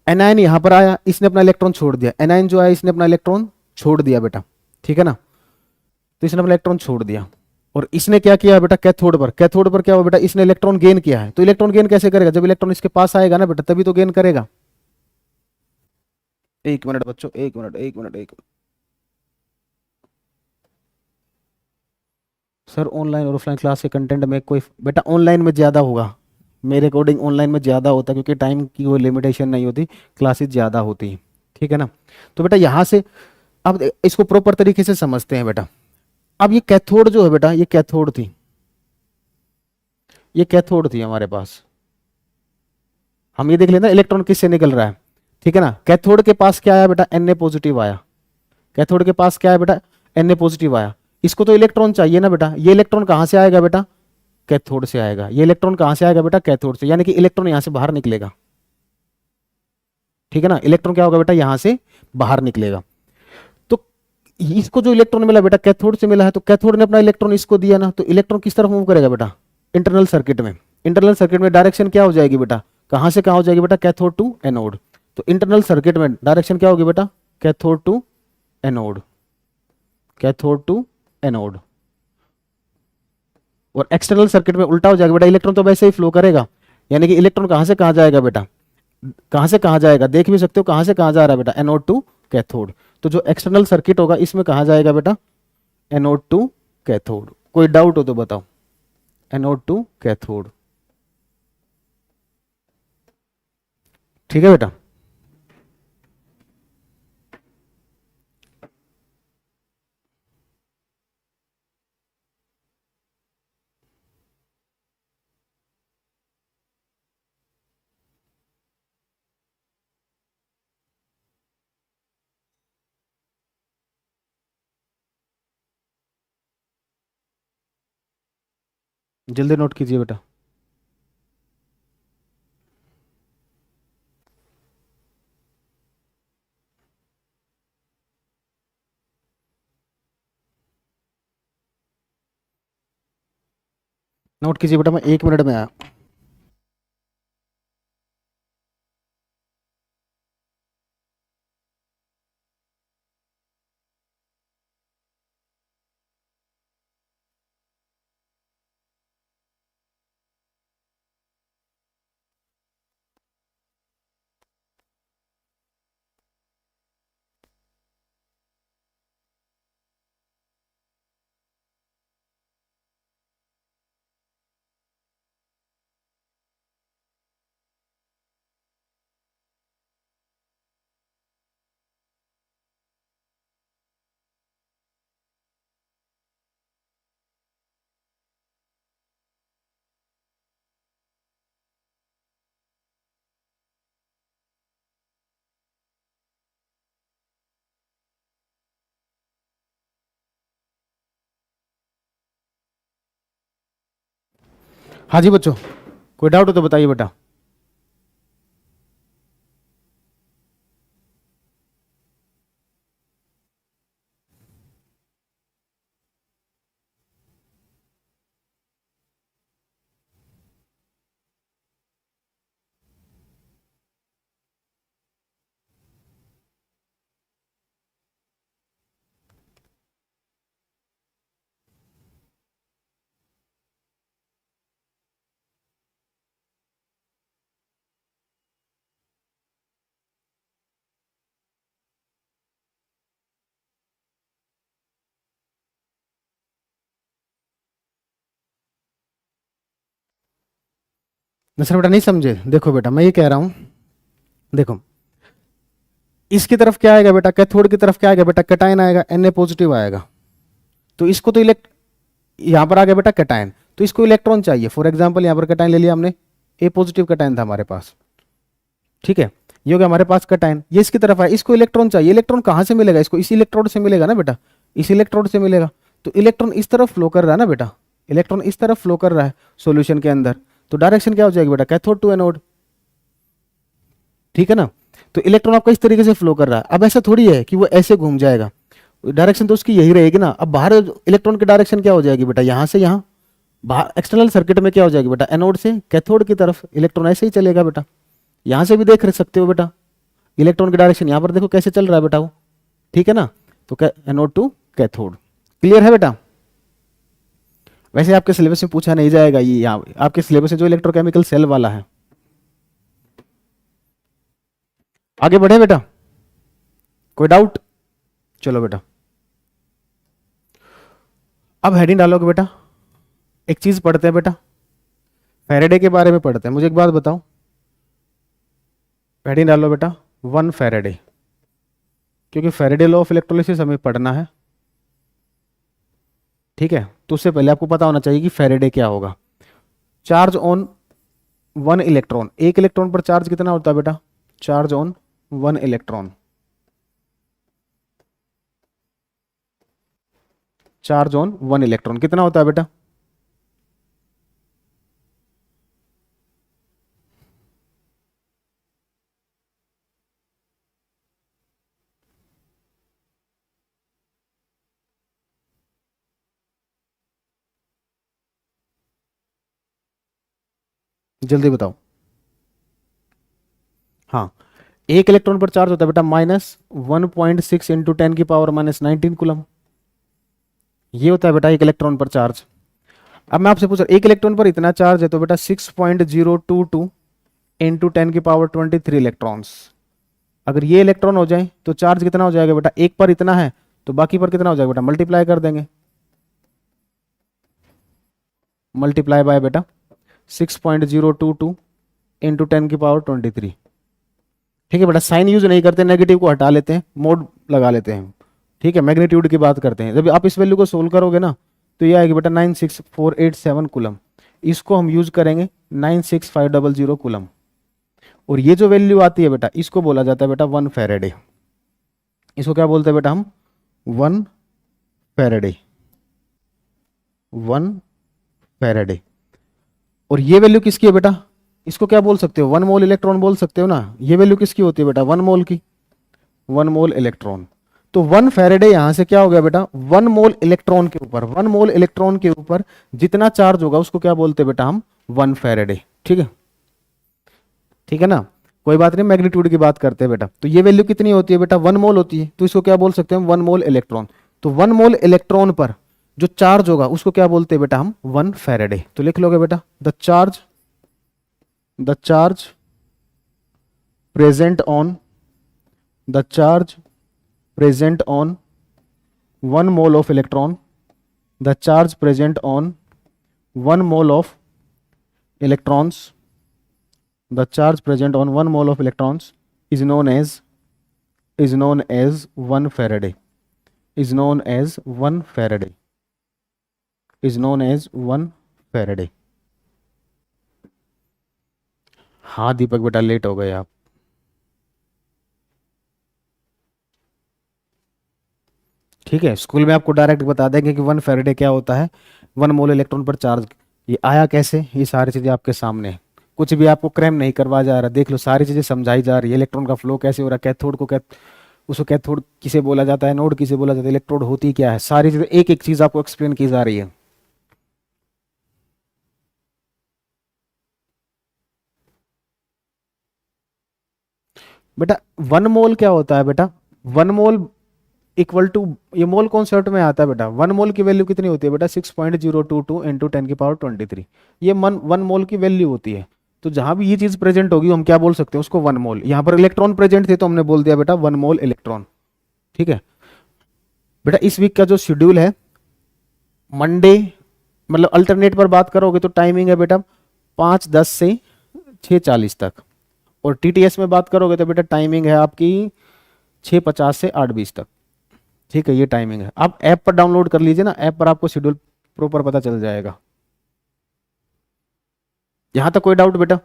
एनायन यहां पर आया, इसने अपना इलेक्ट्रॉन छोड़ दिया, एनायन जो आया इसने अपना इलेक्ट्रॉन छोड़ दिया बेटा, ठीक है ना। तो इसने अपना इलेक्ट्रॉन छोड़ दिया, और इसने क्या किया बेटा, कैथोड पर, कैथोड पर क्या हुआ बेटा, इसने इलेक्ट्रॉन गेन किया है। तो इलेक्ट्रॉन गेन कैसे करेगा, जब इलेक्ट्रॉन इसके पास आएगा ना बेटा, तभी तो गेन करेगा। एक मिनट बच्चों, एक मिनट, एक मिनट, एक मिनट। सर ऑनलाइन और ऑफलाइन क्लास के कंटेंट में कोई बेटा, ऑनलाइन में ज़्यादा होगा, मेरे अकॉर्डिंग ऑनलाइन में ज़्यादा होता है, क्योंकि टाइम की कोई लिमिटेशन नहीं होती, क्लासेस ज़्यादा होती हैं, ठीक है ना। तो बेटा यहाँ से अब इसको प्रॉपर तरीके से समझते हैं बेटा। अब ये कैथोड जो है बेटा, ये कैथोड थी, ये कैथोड थी हमारे पास। हम ये देख लेते हैं इलेक्ट्रॉन किससे निकल रहा है, ठीक है ना। कैथोड के पास क्या आया बेटा, Na पॉजिटिव आया, कैथोड के पास क्या है बेटा, Na पॉजिटिव आया। इसको तो इलेक्ट्रॉन चाहिए ना बेटा, ये इलेक्ट्रॉन कहां से आएगा बेटा, कैथोड से आएगा। ये इलेक्ट्रॉन कहां से आएगा बेटा, कैथोड से, यानी कि इलेक्ट्रॉन यहां से बाहर निकलेगा, ठीक है ना। इलेक्ट्रॉन क्या होगा बेटा, यहां से बाहर निकलेगा। तो इसको जो इलेक्ट्रॉन मिला बेटा, कैथोड से मिला है, तो कैथोड ने अपना इलेक्ट्रॉन इसको दिया ना, तो इलेक्ट्रॉन किस तरफ मूव करेगा बेटा, इंटरनल सर्किट में। इंटरनल सर्किट में डायरेक्शन क्या हो जाएगी बेटा, कहां से कहां हो जाएगी बेटा, कैथोड टू एनोड। तो इंटरनल सर्किट में डायरेक्शन क्या होगी बेटा, cathode to anode, cathode to anode. और एक्सटर्नल सर्किट में उल्टा हो जाएगा बेटा, इलेक्ट्रॉन तो वैसे ही फ्लो करेगा, यानी कि इलेक्ट्रॉन कहां से कहां जाएगा बेटा, कहां से कहां जाएगा, देख भी सकते हो कहां से कहां जा रहा है बेटा, एनोड टू कैथोड। तो जो एक्सटर्नल सर्किट होगा इसमें कहां जाएगा बेटा, एनोड टू कैथोड। कोई डाउट हो तो बताओ, एनोड टू कैथोड, ठीक है बेटा। जल्दी नोट कीजिए बेटा। नोट कीजिए बेटा, मैं 1 मिनट में आया। हाँ जी बच्चों, कोई डाउट हो तो बताइए बेटा। नसर बेटा नहीं समझे, देखो बेटा मैं ये कह रहा हूं, देखो इसकी तरफ क्या आएगा बेटा, कैथोड की तरफ क्या आएगा बेटा, कैटायन आएगा, Na पॉजिटिव आएगा। तो इसको तो इलेक्ट, यहां पर आ गया बेटा कैटायन, तो इसको इलेक्ट्रॉन चाहिए। फॉर एग्जांपल यहां पर कैटायन ले लिया हमने, ए पॉजिटिव कैटायन था हमारे पास, ठीक है, ये हो गया हमारे पास कैटायन, ये इसकी तरफ आया, इसको इलेक्ट्रॉन चाहिए। इलेक्ट्रॉन कहां से मिलेगा, इसको इसी इलेक्ट्रोड से मिलेगा ना बेटा, इसी इलेक्ट्रोड से मिलेगा। तो इलेक्ट्रॉन इस तरफ फ्लो कर रहा है ना बेटा, इलेक्ट्रॉन इस तरफ फ्लो कर रहा है सॉल्यूशन के अंदर, तो डायरेक्शन क्या हो जाएगी बेटा, कैथोड टू एनोड, ठीक है ना। तो इलेक्ट्रॉन आपका इस तरीके से फ्लो कर रहा है। अब ऐसा थोड़ी है कि वो ऐसे घूम जाएगा, डायरेक्शन तो उसकी यही रहेगी ना। अब बाहर इलेक्ट्रॉन की डायरेक्शन क्या हो जाएगी बेटा, यहां से यहां, बाहर एक्सटर्नल सर्किट में क्या हो जाएगी बेटा, एनोड से कैथोड की तरफ इलेक्ट्रॉन ऐसे ही चलेगा बेटा। यहां से भी देख सकते हो बेटा, इलेक्ट्रॉन की डायरेक्शन यहां पर देखो कैसे चल रहा है बेटा वो, ठीक है ना। तो एनोड टू कैथोड, क्लियर है बेटा। वैसे आपके सिलेबस में पूछा नहीं जाएगा ये, यहाँ आपके सिलेबस में जो इलेक्ट्रोकेमिकल सेल वाला है। आगे बढ़े बेटा, कोई डाउट। चलो बेटा, अब हेडिंग डालोगे बेटा, एक चीज पढ़ते हैं बेटा, फैराडे के बारे में पढ़ते हैं। मुझे एक बात बताओ, हेडिंग डालो बेटा 1 फैराडे, क्योंकि फैराडे लॉ ऑफ इलेक्ट्रोलिसिस हमें पढ़ना है, ठीक है। तो उससे पहले आपको पता होना चाहिए कि फैराडे क्या होगा। चार्ज ऑन 1 इलेक्ट्रॉन, एक इलेक्ट्रॉन पर चार्ज कितना होता है बेटा, charge on 1 electron, charge on 1 electron कितना होता है बेटा, जल्दी बताओ। हाँ, एक इलेक्ट्रॉन पर चार्ज होता है बेटा -1.6 इंटू 10⁻⁻19 कूलम, ये होता है बेटा एक इलेक्ट्रॉन पर चार्ज। अब मैं आपसे पूछ रहा, एक इलेक्ट्रॉन पर इतना चार्ज है तो बेटा 6.022 इंटू 10⁻23 इलेक्ट्रॉन्स। अगर ये इलेक्ट्रॉन हो जाए तो चार्ज कितना हो जाएगा बेटा, एक पर इतना है तो बाकी पर कितना हो जाएगा बेटा, मल्टीप्लाई कर देंगे, मल्टीप्लाई बाय बेटा 6.022 इंटू 10⁻23, ठीक है बेटा। साइन यूज नहीं करते, नेगेटिव को हटा लेते हैं, मोड लगा लेते हैं, ठीक है। मैग्नीट्यूड की बात करते हैं, जब आप इस वैल्यू को सोल्व करोगे ना तो ये आएगी बेटा 96487 कूलम, इसको हम यूज करेंगे 96500 कूलम। और ये जो वैल्यू आती है बेटा, इसको बोला जाता है बेटा 1 फैराडे, इसको क्या बोलते हैं बेटा हम, 1 फैराडे, 1 फैराडे। और ये वैल्यू किसकी है बेटा, इसको क्या बोल सकते हो, 1 मोल इलेक्ट्रॉन बोल सकते हो ना। ये वैल्यू किसकी होती है बेटा, 1 मोल की, 1 मोल इलेक्ट्रॉन। तो 1 फैराडे यहां से क्या हो गया बेटा, 1 मोल इलेक्ट्रॉन के ऊपर, 1 मोल इलेक्ट्रॉन के ऊपर जितना चार्ज होगा उसको क्या बोलते हैं बेटा हम, 1 फैराडे, ठीक है, ठीक है ना। कोई बात नहीं, मैग्नीट्यूड की बात करते हैं बेटा। तो ये वैल्यू कितनी होती है बेटा, 1 मोल होती है, तो इसको क्या बोल सकते हैं हम, 1 मोल इलेक्ट्रॉन। तो 1 मोल इलेक्ट्रॉन पर जो चार्ज होगा उसको क्या बोलते हैं बेटा हम, 1 फैराडे। तो लिख लोगे बेटा, the charge present on, the charge present on 1 mole of electron, the charge present on 1 mole of electrons, the charge present on 1 mole of electrons is known as 1 Faraday, is known as 1 Faraday, is known as 1 Faraday। हाँ दीपक बेटा, late हो गए आप। ठीक है, school में आपको direct बता देंगे कि 1 फैराडे क्या होता है, 1 मोल इलेक्ट्रॉन पर चार्ज। ये आया कैसे, ये सारी चीजें आपके सामने हैं। कुछ भी आपको क्रैम नहीं करवा जा रहा, देख लो सारी चीजें समझाई जा रही है। इलेक्ट्रॉन का फ्लो कैसे हो रहा है, कैथोड को उसको कैथोड किसे बोला जाता है, नोड किसे बोला जाता है, इलेक्ट्रोड होती क्या है, सारी चीजें एक एक चीज आपको एक्सप्लेन की जा रही है। बेटा 1 मोल क्या होता है बेटा, 1 मोल इक्वल टू, ये मोल कॉन्सेप्ट में आता है बेटा। 1 मोल की वैल्यू कितनी होती है बेटा, 6.022 इंटू 10⁻23। ये 1 मोल की वैल्यू होती है। तो जहां भी ये चीज प्रेजेंट होगी हम क्या बोल सकते हैं उसको 1 मोल। यहाँ पर इलेक्ट्रॉन प्रेजेंट थे तो हमने बोल दिया बेटा 1 मोल इलेक्ट्रॉन। ठीक है बेटा। इस वीक का जो शेड्यूल है, मंडे मतलब अल्टरनेट पर बात करोगे तो टाइमिंग है बेटा 5:10 से 6:40 तक, और टीटीएस में बात करोगे तो बेटा टाइमिंग है आपकी 6:50 से 8:20 तक। ठीक है, ये टाइमिंग है। आप ऐप पर डाउनलोड कर लीजिए ना, ऐप पर आपको शेड्यूल प्रॉपर पता चल जाएगा। यहां तक कोई डाउट बेटा?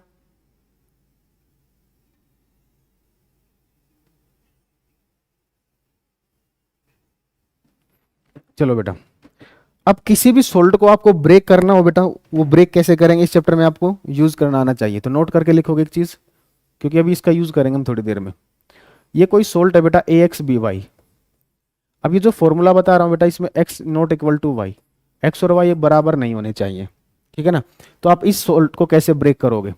चलो बेटा, अब किसी भी सोल्ट को आपको ब्रेक करना हो बेटा, वो ब्रेक कैसे करेंगे इस चैप्टर में आपको यूज करना आना चाहिए। तो नोट करके लिखोगे एक चीज, क्योंकि अभी इसका यूज करेंगे हम थोड़ी देर में। ये कोई सोल्ट है बेटा AXBY। अब ये जो फॉर्मूला बता रहा हूं बेटा, इसमें x not equal to Y, X और वाई बराबर नहीं होने चाहिए। ठीक है ना। तो आप इस सोल्ट को कैसे ब्रेक करोगे,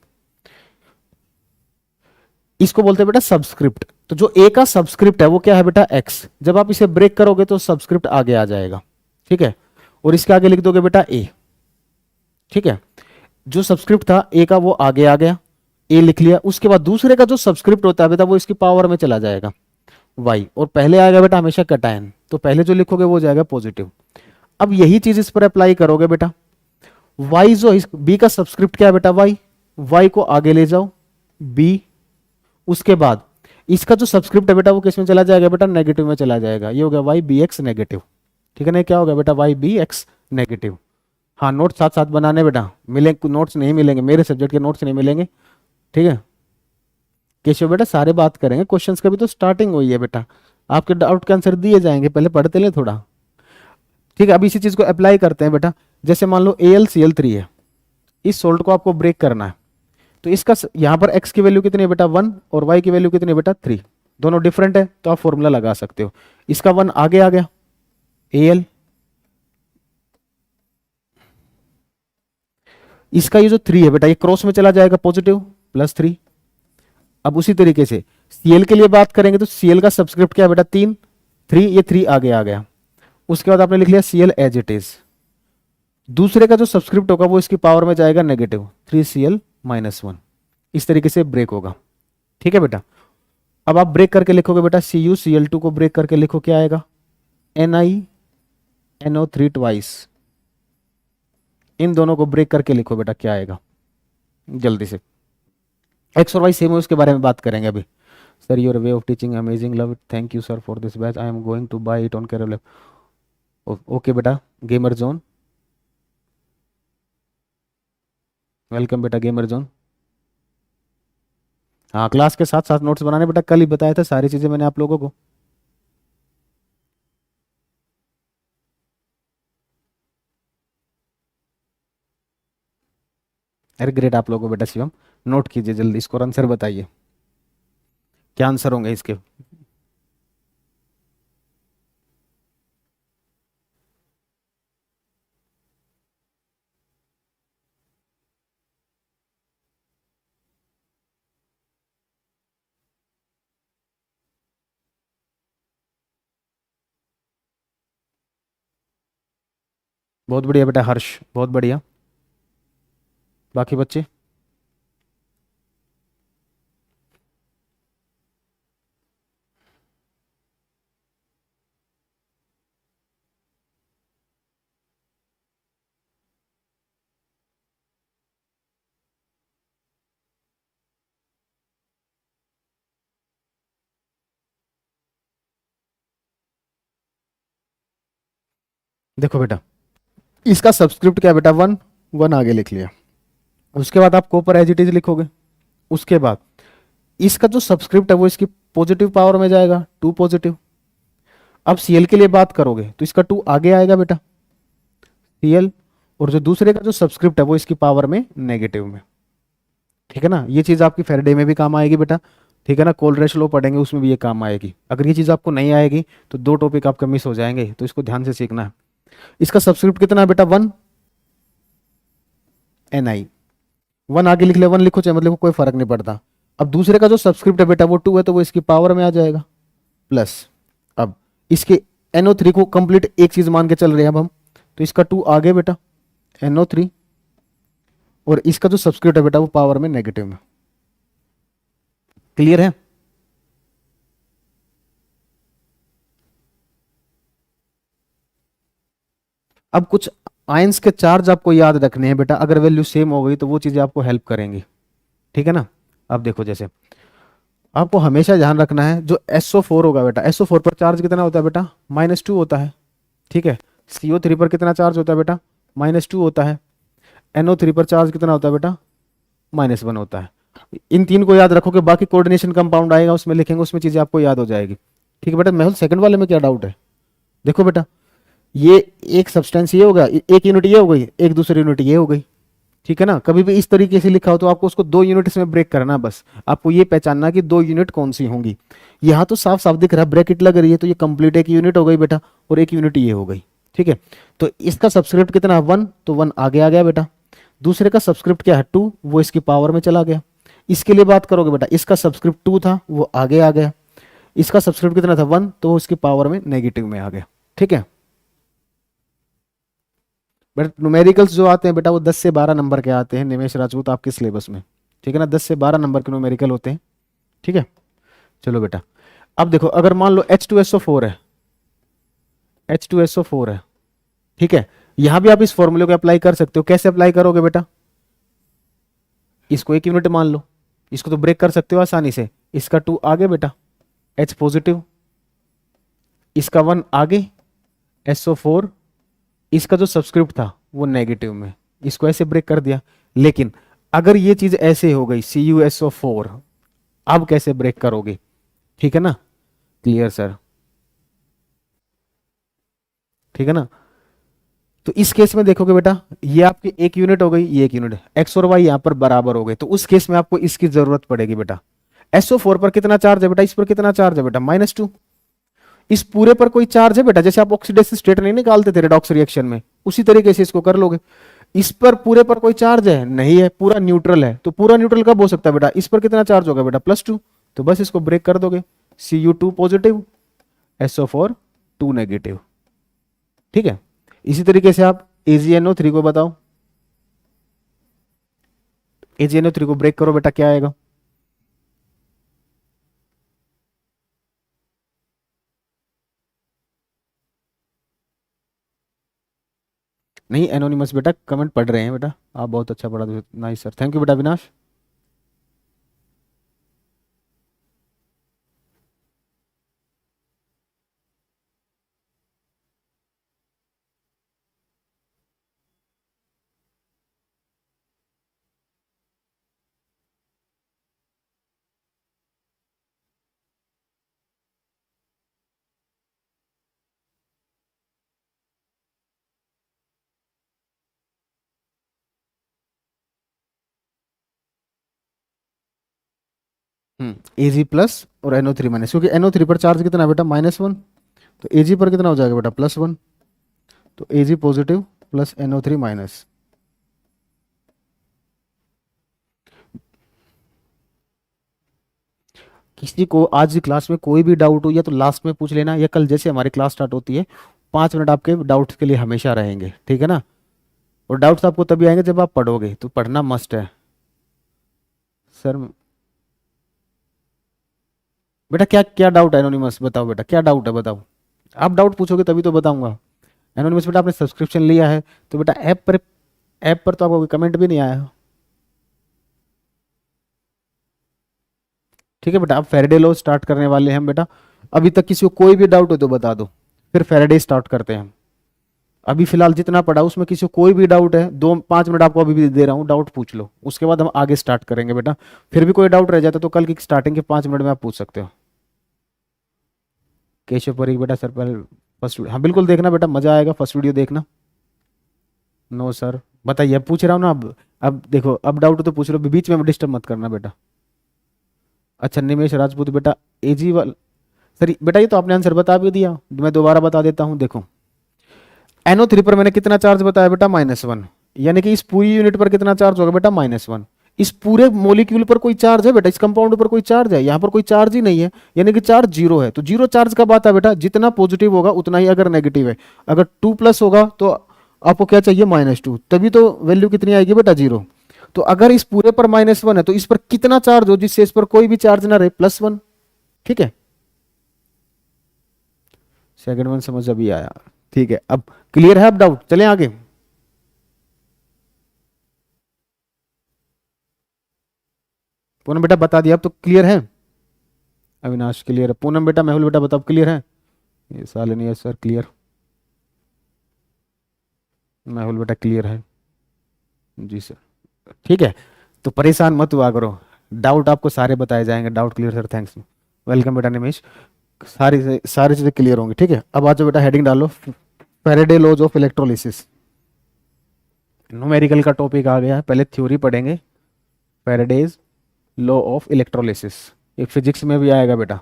इसको बोलते हैं बेटा सबस्क्रिप्ट। तो जो ए का सबस्क्रिप्ट है वो क्या है बेटा x। जब आप इसे ब्रेक करोगे तो सबस्क्रिप्ट आगे आ जाएगा। ठीक है, और इसके आगे लिख दोगे बेटा ए। ठीक है, जो सबस्क्रिप्ट था ए का वो आगे आ गया, ए लिख लिया। उसके बाद दूसरे का जो सबस्क्रिप्ट होता है बेटा वो इसकी पावर में चला जाएगा वाई, और पहले आएगा बेटा हमेशा कैटायन, तो पहले जो लिखोगे वो जाएगा पॉजिटिव। अब यही चीज इस पर अप्लाई करोगे बेटा। वाई जो बी का सबस्क्रिप्ट क्या है बेटा वाई, वाई को आगे ले जाओ बी। उसके बाद इसका जो सबस्क्रिप्ट है बेटा वो किस में चला जाएगा बेटा, नेगेटिव में चला जाएगा। ये हो गया वाई बी एक्स नेगेटिव। ठीक है ना, क्या हो गया बेटा वाई बी एक्स नेगेटिव। हाँ, नोट साथ साथ बनाने बेटा, मिलेंगे नोट्स नहीं मिलेंगे, मेरे सब्जेक्ट के नोट्स नहीं मिलेंगे। ठीक है केशव बेटा, सारे बात करेंगे, क्वेश्चंस का भी तो स्टार्टिंग हुई है बेटा, आपके डाउट के आंसर दिए जाएंगे, पहले पढ़ते ले थोड़ा। ठीक है, अब इसी चीज को अप्लाई करते हैं बेटा। जैसे मान लो AlCl3 है, इस सोल्ट को आपको ब्रेक करना है। तो इसका यहां पर x की वैल्यू कितनी है बेटा 1, और y की वैल्यू कितनी है बेटा 3। दोनों डिफरेंट है तो आप फॉर्मूला लगा सकते हो। इसका 1 आगे आ गया Al, इसका ये जो 3 है बेटा ये क्रॉस में चला जाएगा पॉजिटिव +3। अब उसी तरीके से Cl के लिए बात करेंगे तो Cl का सबस्क्रिप्ट क्या है बेटा 3, 3, ये 3 आगे आ गया। उसके बाद आपने लिख लिया Cl एज इट इज। दूसरे का जो सबस्क्रिप्ट होगा वो इसकी पावर में जाएगा नेगेटिव 3Cl-1। इस तरीके से ब्रेक होगा। ठीक है बेटा, अब आप ब्रेक करके लिखोगे बेटा CuCl2 को ब्रेक करके लिखो क्या आएगा NiNO3 ट्वाइस। इन दोनों को ब्रेक करके लिखो बेटा क्या आएगा जल्दी से। एक्स और वाई सेम है, उसके बारे में बात करेंगे अभी। Sir your way of teaching amazing, love it, thank you sir for this batch, I am going to buy it on Carol. Okay बेटा, गेमर जोन, वेलकम बेटा गेमर जोन। हाँ, क्लास के साथ साथ नोट्स बनाने बेटा, कल ही बताया था सारी चीजें मैंने आप लोगों को। अरे ग्रेट आप लोगों को बेटा। शिवम नोट कीजिए जल्दी, इसको आंसर बताइए क्या आंसर होंगे इसके। बहुत बढ़िया बेटा हर्ष, बहुत बढ़िया। बाकी बच्चे देखो बेटा, इसका सबस्क्रिप्ट क्या है बेटा 1, 1 आगे लिख लिया। उसके बाद आप कॉपर एज इट इज लिखोगे। उसके बाद इसका जो सबस्क्रिप्ट है वो इसकी पॉजिटिव पावर में जाएगा 2 पॉजिटिव। अब Cl के लिए बात करोगे तो इसका 2 आगे आएगा बेटा Cl, और जो दूसरे का जो सब्सक्रिप्ट है वो इसकी पावर में नेगेटिव में। ठीक है ना, ये चीज आपकी फेरेडे में भी काम आएगी बेटा। ठीक है ना, कोलरेश लॉ पढ़ेंगे उसमें भी ये काम आएगी। अगर ये चीज आपको नहीं आएगी तो दो टॉपिक आपका मिस हो जाएंगे, तो इसको ध्यान से सीखना है। इसका सब्सक्रिप्ट कितना है बेटा, 1 Ni। 1 आगे लिख ले, 1 लिखो चाहे मतलब कोई फर्क नहीं पड़ता। अब दूसरे का जो सब्सक्रिप्ट है बेटा वो 2 है, तो वो इसकी पावर में आ जाएगा प्लस। अब इसके NO3 को कंप्लीट एक चीज मान के चल रहे हैं अब हम, तो इसका 2 आगे बेटा NO3, और इसका जो सब्सक्रिप्ट है बेटा वो पावर में नेगेटिव में। क्लियर है? अब कुछ आयंस के चार्ज आपको याद रखने हैं बेटा, अगर वैल्यू सेम हो गई तो वो चीजें आपको हेल्प करेंगी। ठीक है ना, अब देखो जैसे आपको हमेशा ध्यान रखना है जो SO4 होगा बेटा, SO4 पर चार्ज कितना होता है बेटा, -2 होता है। ठीक है, CO3 पर कितना चार्ज होता है बेटा, -2 होता है। NO3 पर चार्ज कितना होता है बेटा, -1 होता है। इन तीन को याद रखो कि बाकी कोऑर्डिनेशन कंपाउंड आएगा उसमें लिखेंगे, उसमें चीजें आपको याद हो जाएगी। ठीक है बेटा, मेहुल सेकंड वाले में क्या डाउट है? देखो बेटा, ये एक सब्सटेंस ये होगा, एक यूनिट ये हो गई, एक दूसरी यूनिट ये हो गई। ठीक है ना, कभी भी इस तरीके से लिखा हो तो आपको उसको 2 यूनिट्स में ब्रेक करना, बस आपको ये पहचानना कि 2 यूनिट कौन सी होंगी। यहाँ तो साफ साफ दिख रहा है ब्रैकेट लग रही है, तो ये कंप्लीट एक यूनिट हो गई बेटा, और एक यूनिट ये हो गई। ठीक है, तो इसका सब्सक्रिप्ट कितना है, 1, तो 1 आगे आ गया बेटा। दूसरे का सब्सक्रिप्ट क्या है, 2, वो इसकी पावर में चला गया। इसके लिए बात करोगे बेटा, इसका सब्सक्रिप्ट 2 था वो आगे आ गया। इसका सब्सक्रिप्ट कितना था, 1, तो वो इसकी पावर में नेगेटिव में आ गया। ठीक है, बट न्यूमेरिकल्स जो आते हैं बेटा वो 10 से 12 नंबर के आते हैं निमेश राजपूत आपके सिलेबस में। ठीक है ना, 10 से 12 नंबर के न्यूमेरिकल होते हैं। ठीक है, चलो बेटा, अब देखो अगर मान लो H2SO4 है, H2SO4 है। ठीक है, यहां भी आप इस फॉर्मूले को अप्लाई कर सकते हो। कैसे अप्लाई करोगे बेटा, इसको एक यूनिट मान लो, इसको तो ब्रेक कर सकते हो आसानी से। इसका 2 आगे बेटा H पॉजिटिव, इसका 1 आगे SO4, इसका जो सब्सक्रिप्ट था वो नेगेटिव में, इसको ऐसे ब्रेक कर दिया। लेकिन अगर ये चीज ऐसे हो गई CuSO4, अब कैसे ब्रेक करोगे? ठीक है ना, क्लियर सर? ठीक है ना, तो इस केस में देखोगे बेटा, ये आपकी एक यूनिट हो गई, ये एक यूनिट, एक्स और वाई यहां पर बराबर हो गए, तो उस केस में आपको इसकी जरूरत पड़ेगी बेटा। SO4 पर कितना चार्ज है बेटा, इस पर कितना चार्ज है बेटा, -2। इस पूरे पर कोई चार्ज है बेटा, जैसे आप ऑक्सीडेसिव स्टेट नहीं निकालते थे रेडॉक्स रिएक्शन में, उसी तरीके से इसको कर लोगे। इस पर पूरे पर कोई चार्ज है नहीं है, पूरा न्यूट्रल है, तो पूरा न्यूट्रल कब हो सकता है बेटा, इस पर कितना चार्ज होगा बेटा, +2, तो बस इसको ब्रेक कर दोगे, Cu2 पॉजिटिव, SO4 2 नेगेटिव। ठीक है, इसी तरीके से आप AgNO3 को बताओ, AgNO3 को ब्रेक करो बेटा, क्या आएगा? नहीं एनोनिमस बेटा, कमेंट पढ़ रहे हैं बेटा, आप बहुत अच्छा पढ़ा, नाइस सर, थैंक यू बेटा विनाश। Ag प्लस और NO3 माइनस, क्योंकि NO3 पर चार्ज कितना है बेटा, -1, तो Ag पर कितना हो जाएगा बेटा, +1, तो Ag positive plus NO3 minus. किसी को आज की क्लास में कोई भी डाउट हो या तो लास्ट में पूछ लेना, या कल जैसे हमारी क्लास स्टार्ट होती है 5 मिनट आपके डाउट्स के लिए हमेशा रहेंगे। ठीक है ना, और डाउट्स आपको तभी आएंगे जब आप पढ़ोगे, तो पढ़ना मस्ट है सर। बेटा क्या क्या डाउट है एनोनिमस, बताओ बेटा क्या डाउट है, बताओ। आप डाउट पूछोगे तभी तो बताऊंगा। एनोनिमस बेटा आपने सब्सक्रिप्शन लिया है तो बेटा ऐप पर तो आपको कोई कमेंट भी नहीं आया। ठीक है बेटा, अब फेराडे लॉ स्टार्ट करने वाले हैं हम बेटा। अभी तक किसी को कोई भी डाउट हो तो बता दो, फिर फेराडे स्टार्ट करते हैं हम। अभी फिलहाल जितना पढ़ा उसमें किसी को कोई भी डाउट है, 2-5 मिनट आपको अभी भी दे रहा हूँ, डाउट पूछ लो, उसके बाद हम आगे स्टार्ट करेंगे बेटा। फिर भी कोई डाउट रह जाता तो कल की स्टार्टिंग के 5 मिनट में आप पूछ सकते हो। केशव परीख बेटा सर, पहले फर्स्ट वीडियो हाँ बिल्कुल देखना बेटा, मजा आएगा, फर्स्ट वीडियो देखना। नो सर, बताइए, अब पूछ रहा हूँ ना। अब देखो, अब डाउट तो पूछ लो, बीच में डिस्टर्ब मत करना बेटा। अच्छा निमेश राजपूत बेटा, एजी वाल सर बेटा, ये तो आपने आंसर बता भी दिया, मैं दोबारा बता देता हूँ। देखो NO3 पर मैंने कितना चार्ज बताया बेटा, -1, यानी कि इस पूरी यूनिट पर कितना चार्ज होगा बेटा, -1। इस पूरे मोलिक्यूल पर कोई चार्ज है बेटा, इस कंपाउंड पर कोई चार्ज है, यहाँ पर कोई चार्ज ही नहीं है, यानी कि चार्ज जीरो है। तो जीरो चार्ज कब आता है बेटा, जितना पॉजिटिव होगा उतना ही अगर नेगेटिव है। अगर 2+ होगा तो आपको क्या चाहिए, -2, तभी तो वैल्यू कितनी आएगी बेटा, जीरो। तो अगर इस पूरे पर -1 है तो इस पर कितना चार्ज हो जिससे इस पर कोई भी चार्ज ना रहे, +1। ठीक है, सेकंड वन समझ अभी आया। ठीक है, अब क्लियर है, अब डाउट, चलें आगे। पूनम बेटा बता दिया, अब तो क्लियर है। अविनाश क्लियर है, पूनम बेटा, मेहुल बेटा बताओ क्लियर है। ये साले नहीं है सर, क्लियर। मेहुल बेटा क्लियर है जी सर। ठीक है, तो परेशान मत हुआ करो, डाउट आपको सारे बताए जाएंगे। Doubt clear sir, thanks, welcome बेटा निमेश। सारी चीजें क्लियर होंगी। ठीक है, अब आ जाओ बेटा, हेडिंग डालो, Faraday laws of electrolysis. Numerical का टॉपिक आ गया है, पहले थ्योरी पढ़ेंगे, फैराडेज लॉ ऑफ इलेक्ट्रोलिसिस। ये फिजिक्स में भी आएगा बेटा।